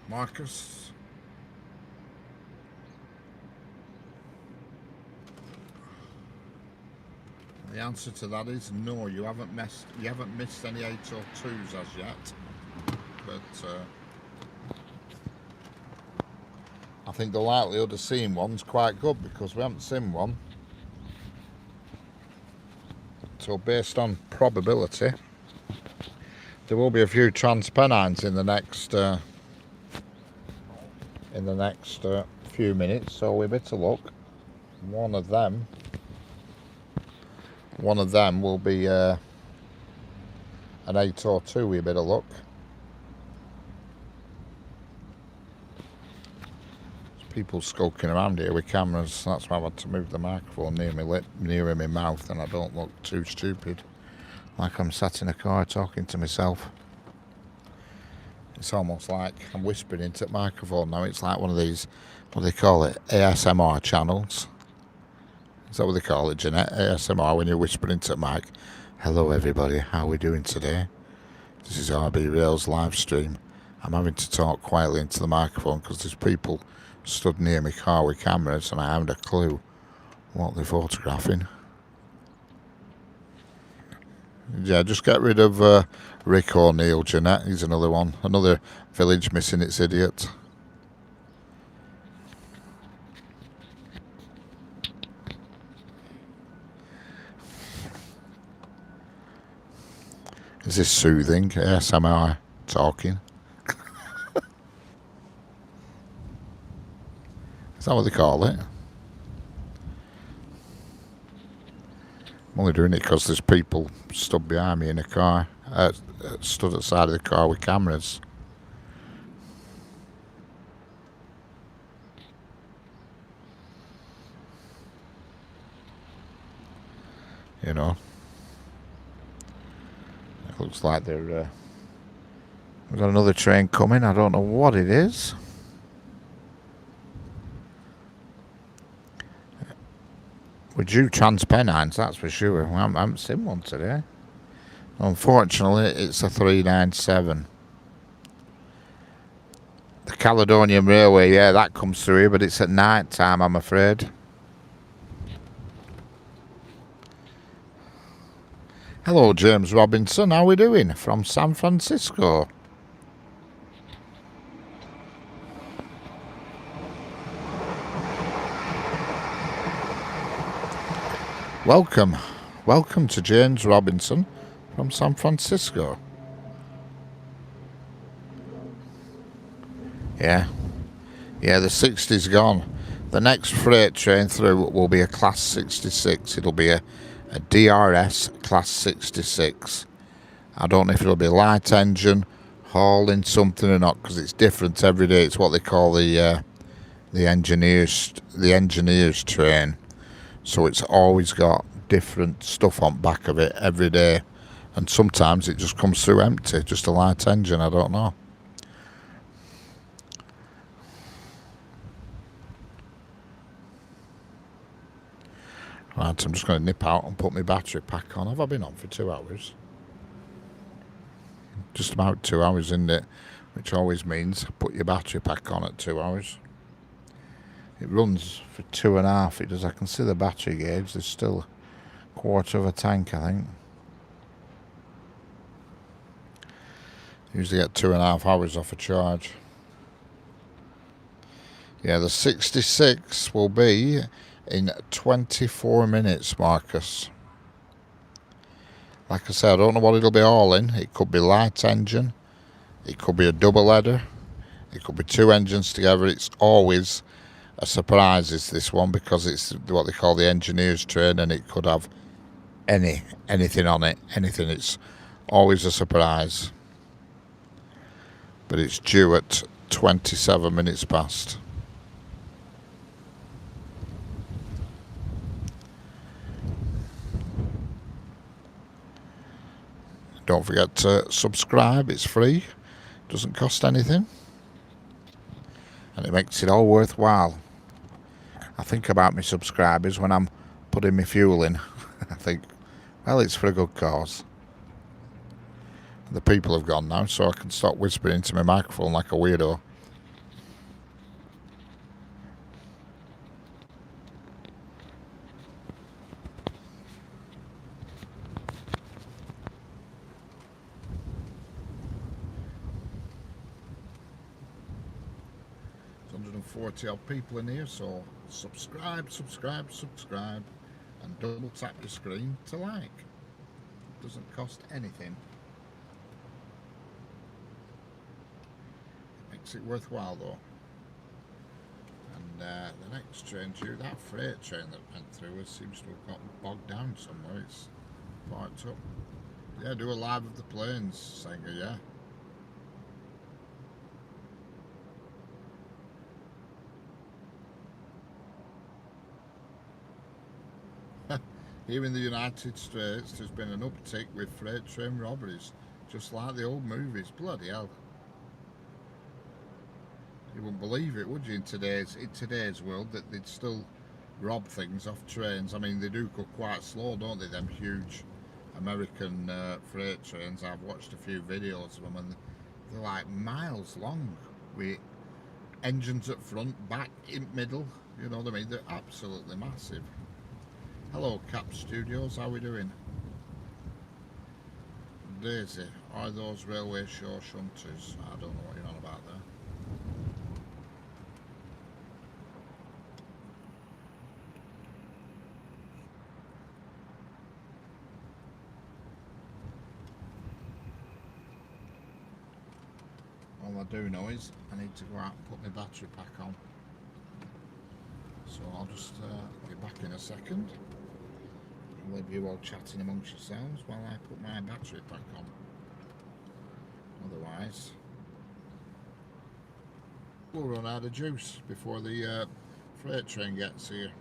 Marcus. The answer to that is no. You haven't missed any 802s as yet. But I think the likelihood of seeing one's quite good because we haven't seen one. So based on probability, there will be a few Transpennines in the next few minutes. So we better look. One of them one of them will be an 8 or 2 with a bit of luck. There's people skulking around here with cameras. That's why I've had to move the microphone near my lip, nearer my mouth, and I don't look too stupid, like I'm sat in a car talking to myself. It's almost like I'm whispering into the microphone now. It's like one of these, what do they call it, ASMR channels. Is that what they call it, Jeanette? ASMR, when you whisper into the mic. Hello everybody, how are we doing today? This is RB Rails live stream. I'm having to talk quietly into the microphone because there's people stood near my car with cameras and I haven't a clue what they're photographing. Yeah, just get rid of Rick O'Neill, Jeanette. He's another one. Another village missing its idiot. Is this soothing? ASMR talking? Is that what they call it? I'm only doing it because there's people stood behind me in a car, stood at the side of the car with cameras. You know, it looks like they're. We've got another train coming. I don't know what it is. We're due Transpennines, that's for sure. I haven't seen one today. Unfortunately, it's a 397. The Caledonian Railway, yeah, that comes through here, but it's at night time, I'm afraid. Hello, James Robinson. How are we doing? From San Francisco. Welcome. Welcome to James Robinson from San Francisco. Yeah. Yeah, the 60's gone. The next freight train through will be a Class 66. It'll be a DRS Class 66. I don't know if it'll be light engine, hauling something or not, because it's different every day. It's what they call the engineers train. So it's always got different stuff on back of it every day. And sometimes it just comes through empty, just a light engine, I don't know. Right, I'm just going to nip out and put my battery pack on. Have I been on for 2 hours? Just about 2 hours, isn't it? Which always means put your battery pack on at 2 hours. It runs for 2.5. It does. I can see the battery gauge. There's still a quarter of a tank, I think. Usually get 2.5 hours off a charge. Yeah, the 66 will be in 24 minutes, Marcus. Like I said, I don't know what it'll be all in. It could be light engine. It could be a double header. It could be 2 engines together. It's always a surprise, is this one, because it's what they call the engineers train, and it could have anything on it. Anything. It's always a surprise. But it's due at 27 minutes past. Don't forget to subscribe. It's free. Doesn't cost anything. And it makes it all worthwhile. I think about my subscribers when I'm putting my fuel in. I think, well, it's for a good cause. The people have gone now, so I can stop whispering into my microphone like a weirdo. There's 140 odd people in here, so subscribe, and double tap the screen to like. Doesn't cost anything. It makes it worthwhile though. And the next train due, that freight train that went through, it seems to have got bogged down somewhere. It's parked up. Yeah, do a live of the planes, Sanger, yeah. Here in the United States, there's been an uptick with freight train robberies, just like the old movies. Bloody hell. You wouldn't believe it, would you, in today's world, that they'd still rob things off trains. I mean, they do go quite slow, don't they, them huge American freight trains. I've watched a few videos of them, and they're like miles long, with engines at front, back, in middle, you know what I mean? They're absolutely massive. Hello, Cap Studios, how are we doing? Daisy, are those railway show shunters? I don't know what you're on about there. All I do know is I need to go out and put my battery pack on. So I'll just be back in a second. I'll leave you all chatting amongst yourselves while I put my battery pack on. Otherwise, we'll run out of juice before the freight train gets here.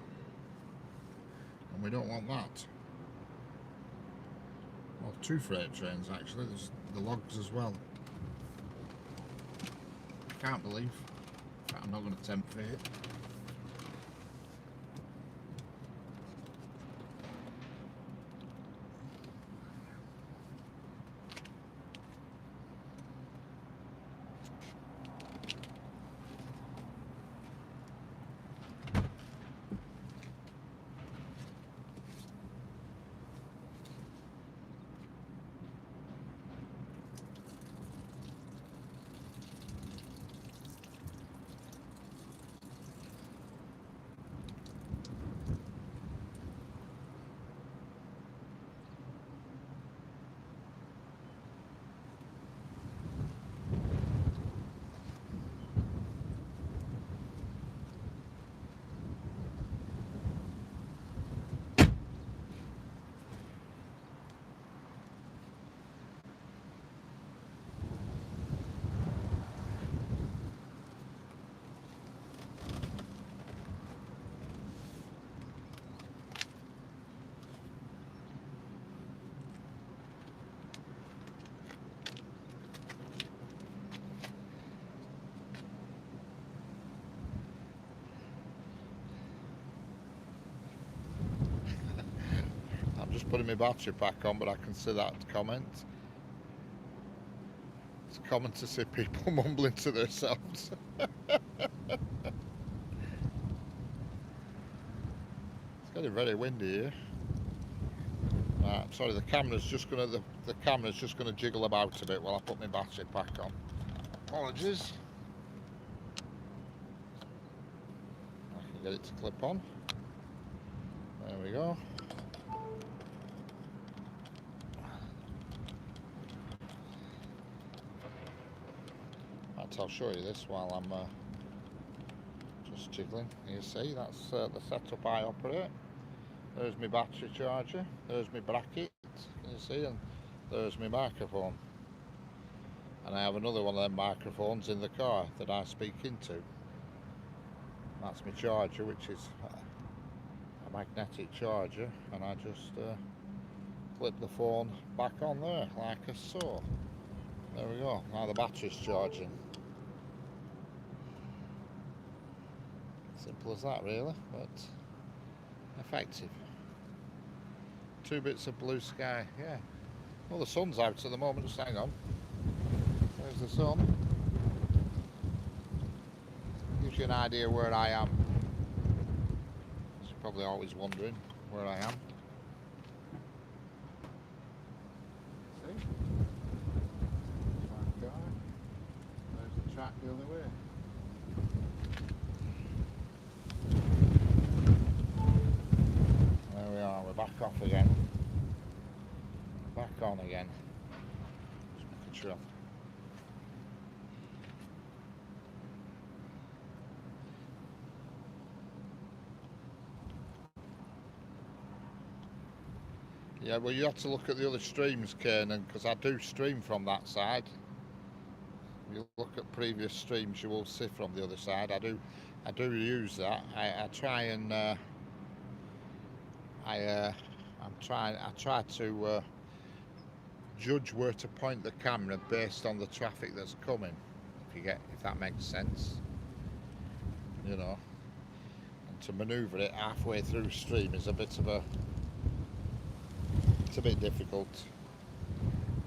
And we don't want that. Well, two freight trains actually, there's the logs as well. I can't believe, in fact, I'm not going to tempt fate. Just putting my battery pack on, but I can see that comment. It's common to see people mumbling to themselves. It's getting very windy here. Right, sorry, the camera's just gonna jiggle about a bit while I put my battery pack on. Apologies. I can get it to clip on. There we go. I'll show you this while I'm just jiggling. You see, that's the setup I operate. There's my battery charger, there's my bracket, you see, and there's my microphone. And I have another one of them microphones in the car that I speak into. That's my charger, which is a magnetic charger, and I just clip the phone back on there like so. There we go, now the battery's charging. Simple as that really, but effective. 2 bits of blue sky, yeah. Well, the sun's out at the moment, just hang on. There's the sun. Gives you an idea where I am. You're probably always wondering where I am. See? My car. There's the track the other way. We're back off again. Back on again. Just making sure. Yeah, well, you have to look at the other streams, Kiernan, because I do stream from that side. If you look at previous streams, you will see from the other side. I do use that. I try and I try to judge where to point the camera based on the traffic that's coming. If that makes sense, you know. And to manoeuvre it halfway through stream is it's a bit difficult.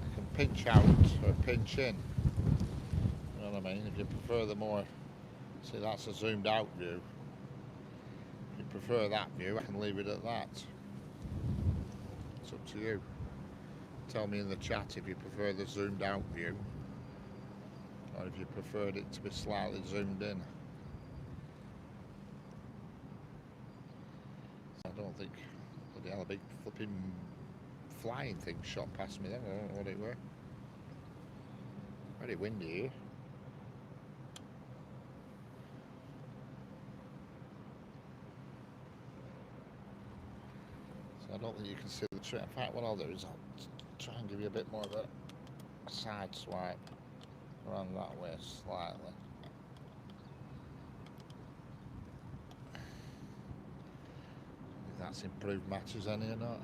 I can pinch out or pinch in. You know what I mean? If you prefer the more, see, that's a zoomed out view. If you prefer that view, I can leave it at that. It's up to you. Tell me in the chat if you prefer the zoomed out view or if you preferred it to be slightly zoomed in. I don't think bloody hell, a big flipping flying thing shot past me then. I don't know what it were. Very windy here. So I don't think you can see the tree. In fact, what I'll do is I'll try and give you a bit more of a side swipe around that way slightly. If that's improved matters any or not.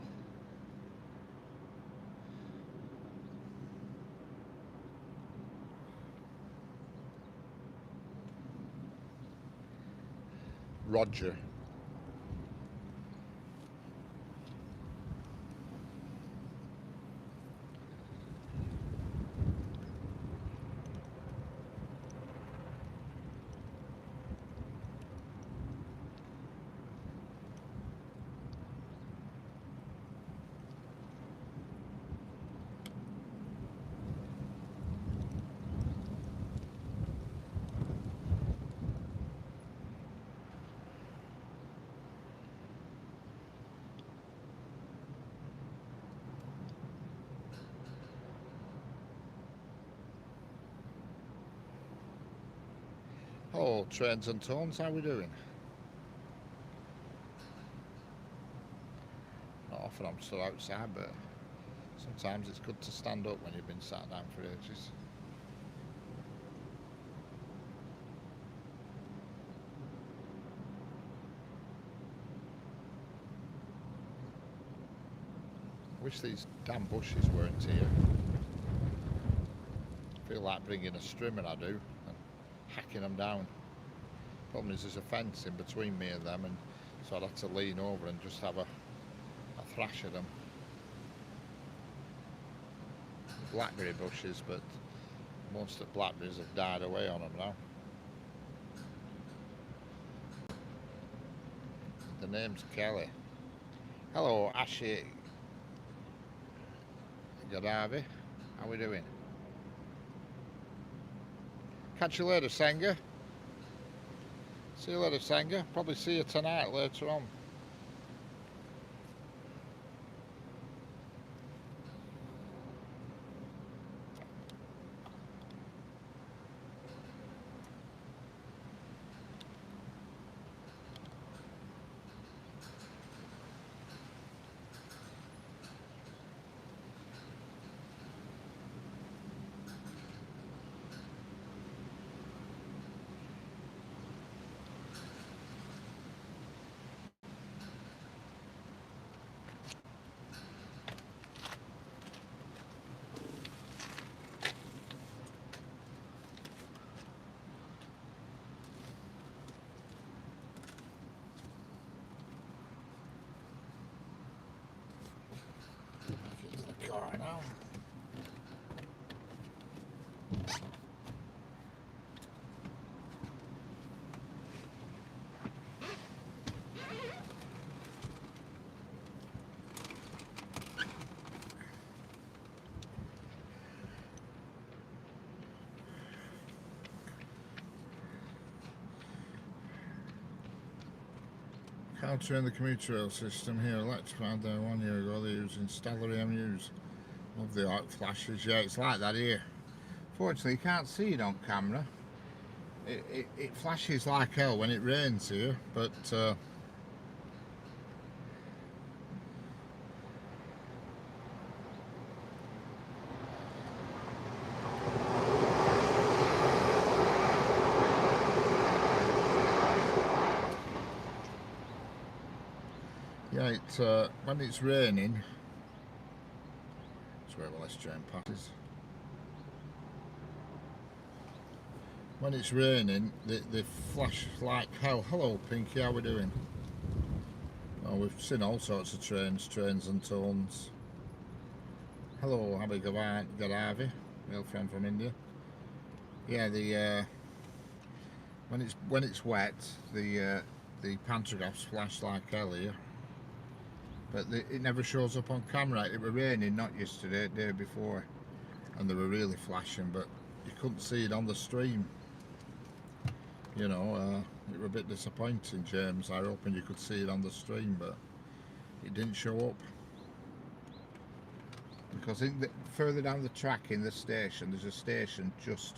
Roger. Oh, Trains and Tones, how we doing? Not often I'm still outside, but sometimes it's good to stand up when you've been sat down for ages. I wish these damn bushes weren't here. I feel like bringing a strimmer, I do, and hacking them down. Problem is there's a fence in between me and them, and so I'd have to lean over and just have a thrash at them. Blackberry bushes, but most of the blackberries have died away on them now. The name's Kelly. Hello, Ashy Gadavi. How we doing? Catch you later, Senga. See you later, Senga. Probably see you tonight later on. Car now. How to turn the commuter rail system here electrified there 1 year ago. They're using Stellar EMUs. Love the light flashes. Yeah, it's like that here. Fortunately, you can't see it on camera. It flashes like hell when it rains here, but Yeah, when it's raining, that's where this train passes. When it's raining, they flash like hell. Hello, Pinky, how we doing? Oh, we've seen all sorts of trains and tones. Hello, Abhi Gadavi, real friend from India. Yeah, when it's wet, the pantographs flash like hell here, but it never shows up on camera. It were raining not yesterday, the day before, and they were really flashing, but you couldn't see it on the stream. You know, it were a bit disappointing, James. I was hoping you could see it on the stream, but it didn't show up. Because further down the track in the station, there's a station just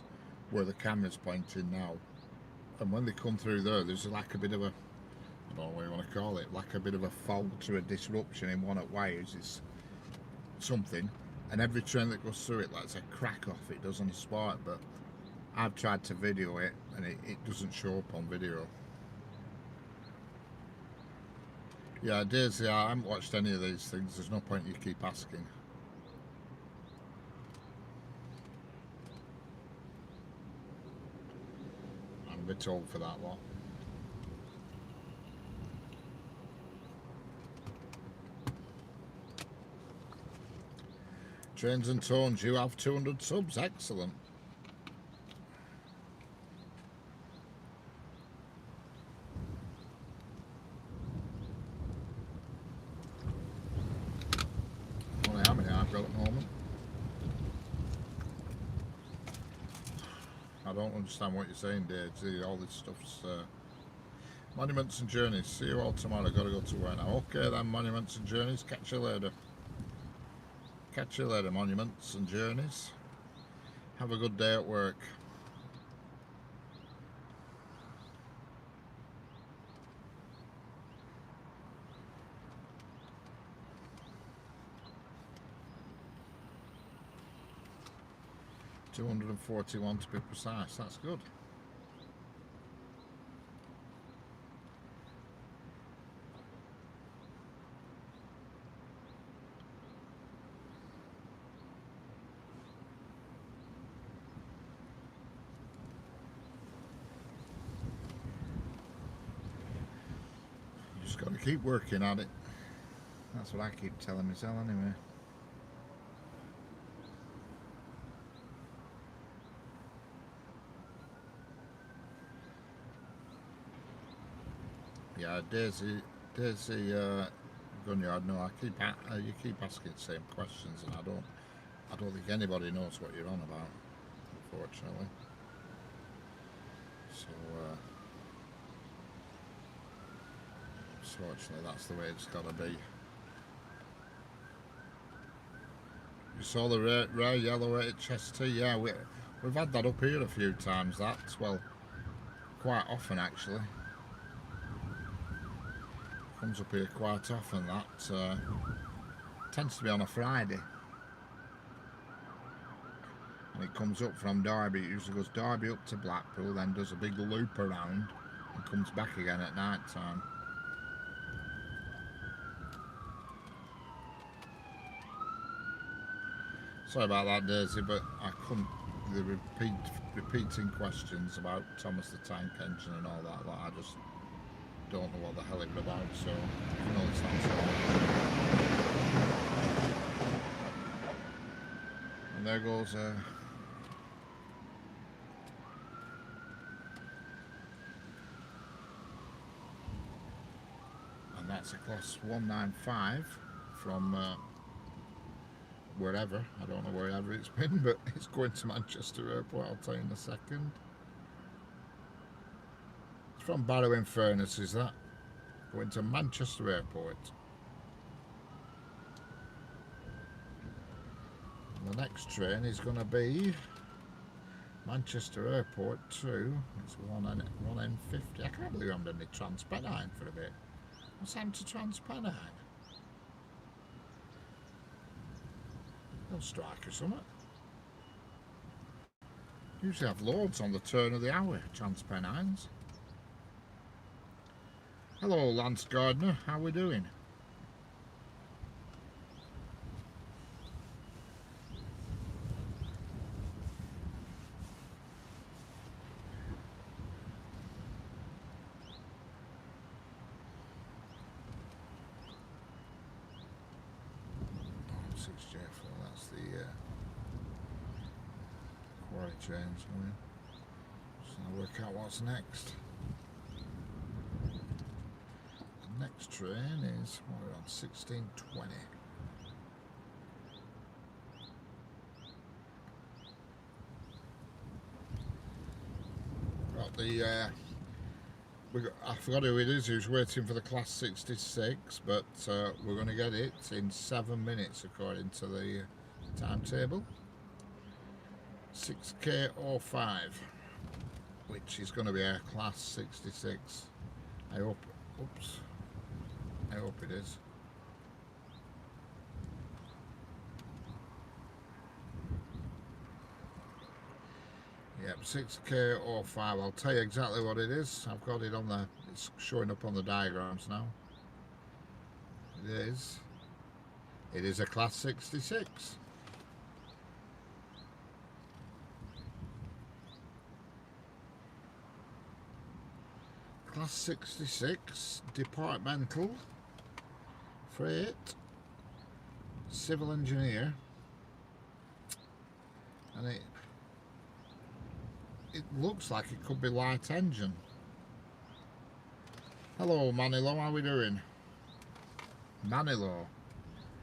where the camera's pointing now. And when they come through there's like a bit of a, I don't know what you want to call it, like a bit of a fault or a disruption in one of the wires. It's something. And every train that goes through it, like it's a crack off, it does on the spot. But I've tried to video it and it doesn't show up on video. Yeah, Daisy, I haven't watched any of these things. There's no point you keep asking. I'm a bit old for that lot. Trains and Tones, you have 200 subs. Excellent. Only how many I've got at the moment. I don't understand what you're saying, Dave. All this stuff's Monuments and Journeys. See you all tomorrow. Gotta go to work now. Okay then, Monuments and Journeys. Catch you later. Catch you later, Monuments and Journeys. Have a good day at work. $241 to be precise. That's good. Just got to keep working at it. That's what I keep telling myself anyway. Yeah, Daisy Gunyard. No, you keep asking the same questions, and I don't think anybody knows what you're on about, unfortunately. So, unfortunately, that's the way it's got to be. You saw the rare yellow HST, yeah, we've had that up here a few times. That's, well, quite often actually. Comes up here quite often. That tends to be on a Friday, and it comes up from Derby. It usually goes Derby up to Blackpool, then does a big loop around and comes back again at night time. Sorry about that, Daisy, but I couldn't. The repeating questions about Thomas the Tank Engine and all that. I just don't know what the hell it was about. So you can only stand so. And there goes. And that's a class 195 from. Wherever, I don't know wherever it's been, but it's going to Manchester Airport, I'll tell you in a second. It's from Barrow in Furness, is that? Going to Manchester Airport. And the next train is going to be Manchester Airport to, it's 1N50. I can't believe I haven't done any Transpennine for a bit. What's happened to Transpennine? They'll strike or something. Usually have loads on the turn of the hour, Transpennines. Hello, Lance Gardner. How we doing? 6J4, that's the quarry trains. So I'll work out what's next. The next train is, we're on 1620. Got the I forgot who it is who's waiting for the class 66, but we're going to get it in 7 minutes according to the timetable. 6K05, which is going to be our class 66. I hope, oops, I hope it is. Yep, 6K05. I'll tell you exactly what it is. I've got it on the, it's showing up on the diagrams now. It is a class 66. Class 66, departmental, freight, civil engineer, and it looks like it could be light engine. Hello Manilow, how are we doing? Manilow,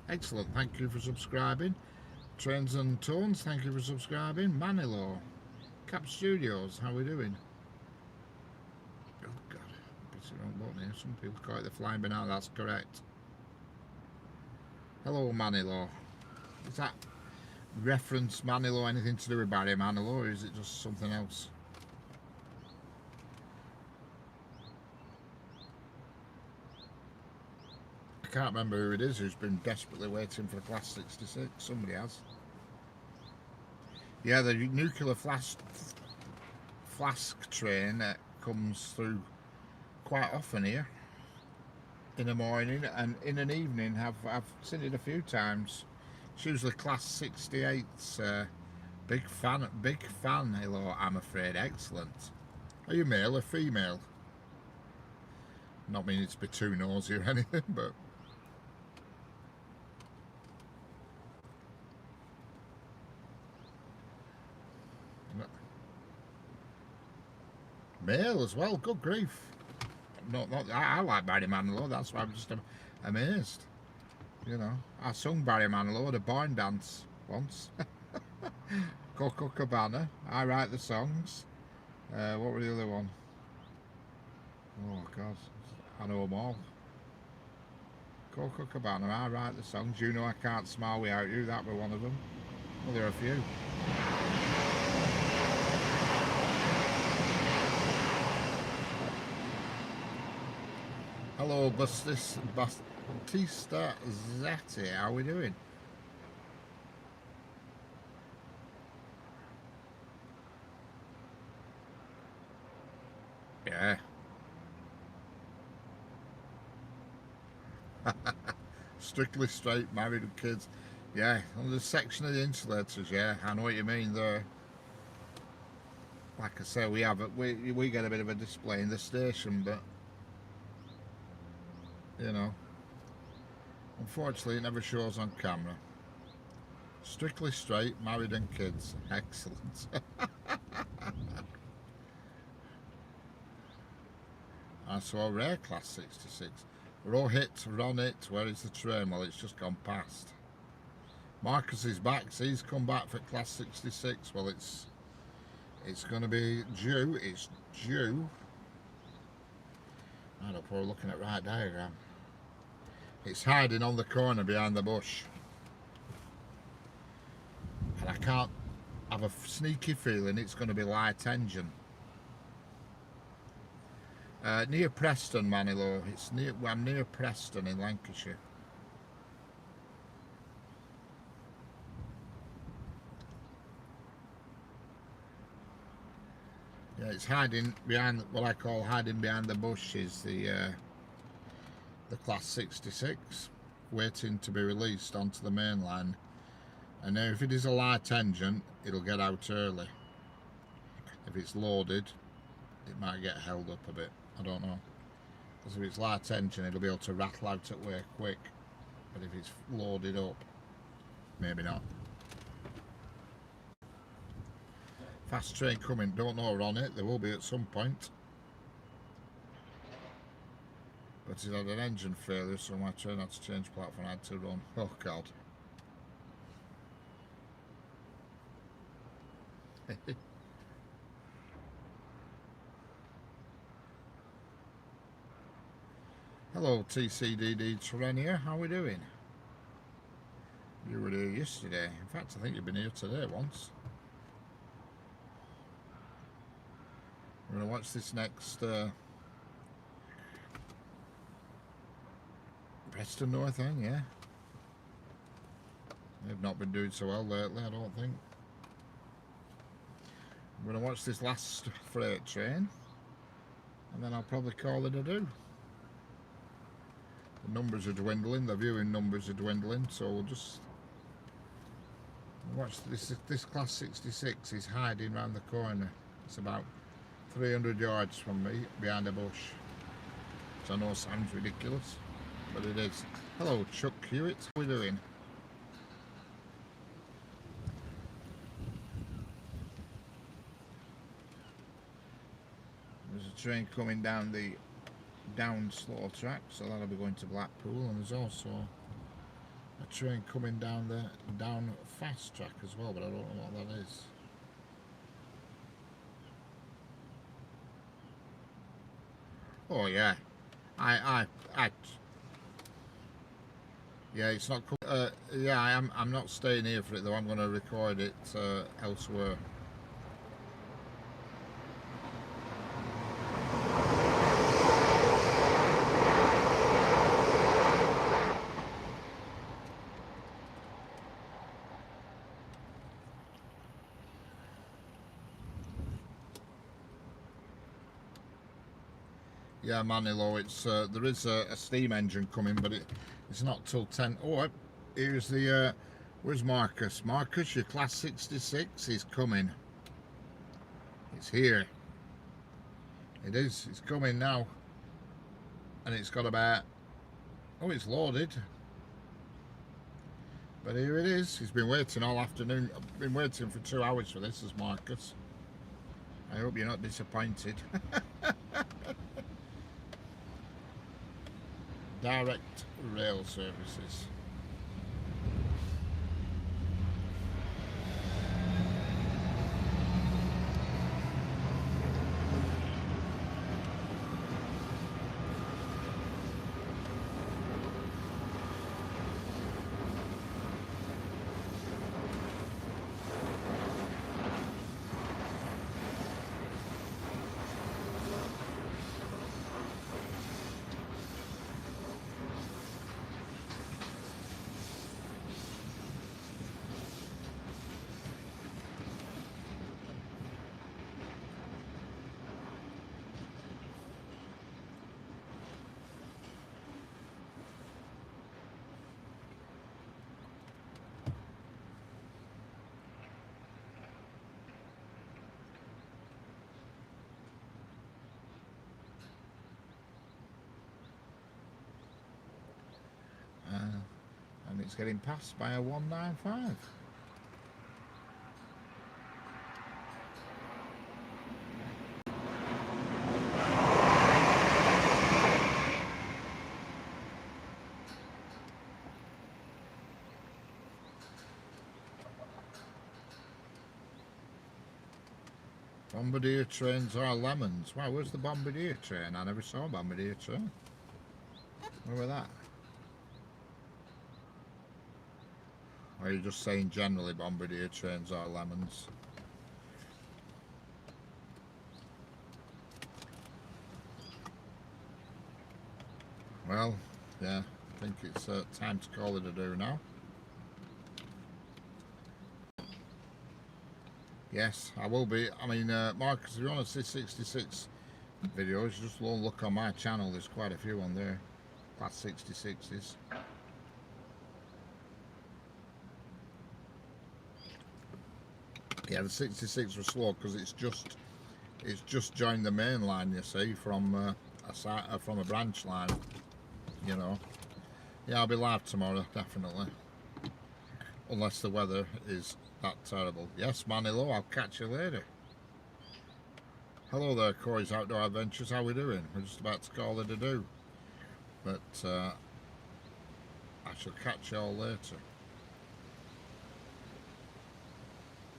excellent, thank you for subscribing. Trains and Tones, thank you for subscribing. Manilow, Cap Studios, how are we doing? Oh God, it's the wrong button here. Some people call it the flying banana, that's correct. Hello Manilow. Is that reference Manilow anything to do with Barry Manilow, or is it just something else? I can't remember who it is who's been desperately waiting for the class 66. Somebody has. Yeah, the nuclear flask train comes through quite often here in the morning, and in an evening I've seen it a few times. It's usually class 68's. Big fan. Hello, I'm afraid. Excellent. Are you male or female? Not meaning to be too nosy or anything, but male as well. Good grief. Not I like Barry Manilow. That's why I'm just amazed. You know, I sung Barry Manilow at a barn dance once. Coco Cabana. I write the songs. What were the other one? Oh God, I know them all. Coco Cabana. I write the songs. You know I can't smile without you. That were one of them. Well, there are a few. Hello, Batista Zatti. How are we doing? Yeah. Strictly straight, married with kids. Yeah, on the section of the insulators, yeah, I know what you mean there. Like I say, we get a bit of a display in the station, but you know, unfortunately it never shows on camera. Strictly straight, married and kids. Excellent. I saw a rare class 66. We're all hit, we're on it. Where is the train? Well, it's just gone past. Marcus is back, so he's come back for class 66. Well, it's going to be due. It's due. I don't know if we're looking at the right diagram. It's hiding on the corner behind the bush. And I can't have a sneaky feeling it's going to be light engine. Near Preston, Manilow. I'm near Preston in Lancashire. Yeah, it's hiding behind what I call hiding behind the bush is the class 66, waiting to be released onto the main line. And now if it is a light engine, it'll get out early. If it's loaded, it might get held up a bit. I don't know. Because if it's light engine, it'll be able to rattle out at work quick. But if it's loaded up, maybe not. Fast train coming, don't know we're on it, there will be at some point. But it had an engine failure, so my train had to change platform, I had to run. Oh God. Hello TCDD Terrenia, how are we doing? You were here yesterday. In fact, I think you've been here today once. We're going to watch this next Preston North End, yeah. They've not been doing so well lately, I don't think. I'm going to watch this last freight train, and then I'll probably call it a do. The numbers are dwindling, the viewing numbers are dwindling, so we'll just watch this. This class 66 is hiding around the corner. It's about 300 yards from me, behind a bush. Which I know sounds ridiculous, but it is. Hello Chuck Hewitt, how are we doing? There's a train coming down the down slow track, so that'll be going to Blackpool, and there's also a train coming down the down fast track as well, but I don't know what that is. Oh yeah, I yeah, it's not cool. Yeah, I'm not staying here for it though. I'm going to record it elsewhere. Yeah, Manilo, it's there is a steam engine coming, but it's not till 10. Oh, here's the where's Marcus? Marcus, your class 66 is coming. It's here. It is. It's coming now, and it's got about. Oh, it's loaded. But here it is. He's been waiting all afternoon. I've been waiting for 2 hours for this, as Marcus. I hope you're not disappointed. Direct rail services. And it's getting passed by a 195. Bombardier trains are lemons. Wow, where's the Bombardier train? I never saw a Bombardier train. Where was that? Or are you just saying generally Bombardier trains are lemons? Well, yeah, I think it's time to call it a do now. Yes, I will be. I mean, Marcus, if you want to see 66 videos, just look on my channel. There's quite a few on there. Class 66s. Yeah, the 66 was slow because it's just joined the main line. You see, from a branch line. You know. Yeah, I'll be live tomorrow, definitely. unless the weather is that terrible. Yes, Manilo, I'll catch you later. Hello there, Corey's Outdoor Adventures. How we doing? We're just about to call it a do, but I shall catch you all later.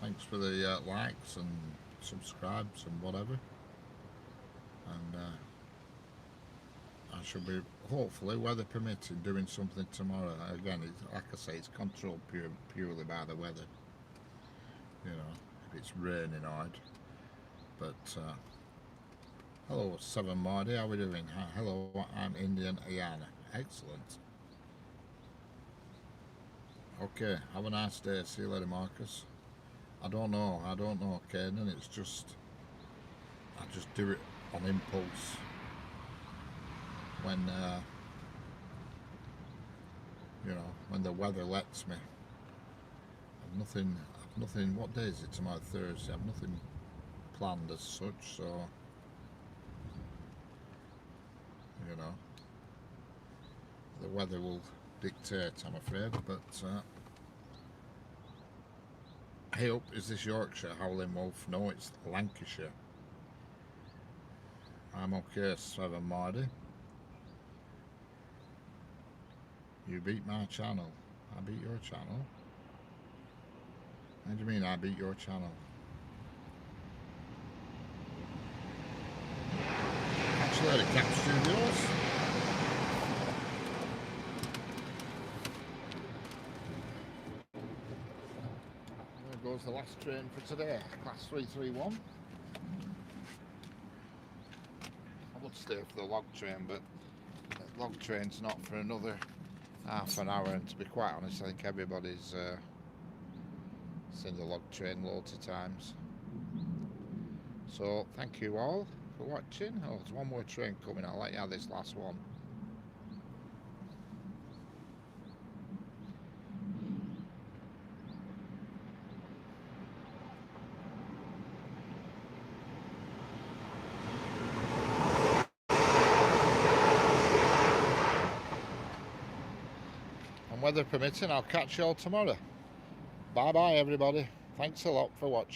Thanks for the likes and subscribes and whatever, and I shall be, hopefully, weather permitting, doing something tomorrow. Again, like I say, it's controlled purely by the weather. You know, if it's raining hard. But hello, 7 Marty, how are we doing? Hello, I'm Indian Ayana. Excellent. Okay, have a nice day. See you later, Marcus. I don't know, Caden. It's just, I just do it on impulse when you know, when the weather lets me. I've nothing. What day is it tomorrow? Thursday. I've nothing planned as such, so you know, the weather will dictate, I'm afraid. But hey up, is this Yorkshire? Howling Wolf? No, it's Lancashire. I'm okay, 7 Marty. You beat my channel. I beat your channel. How do you mean I beat your channel? Catch you later, Cap Studios. There goes the last train for today, class 331. I would stay for the log train, but the log train's not for another half an hour, and to be quite honest, I think everybody's seen the log train loads of times. So thank you all for watching. Oh, there's one more train coming. I'll let you have this last one. And weather permitting, I'll catch you all tomorrow. Bye bye everybody. Thanks a lot for watching.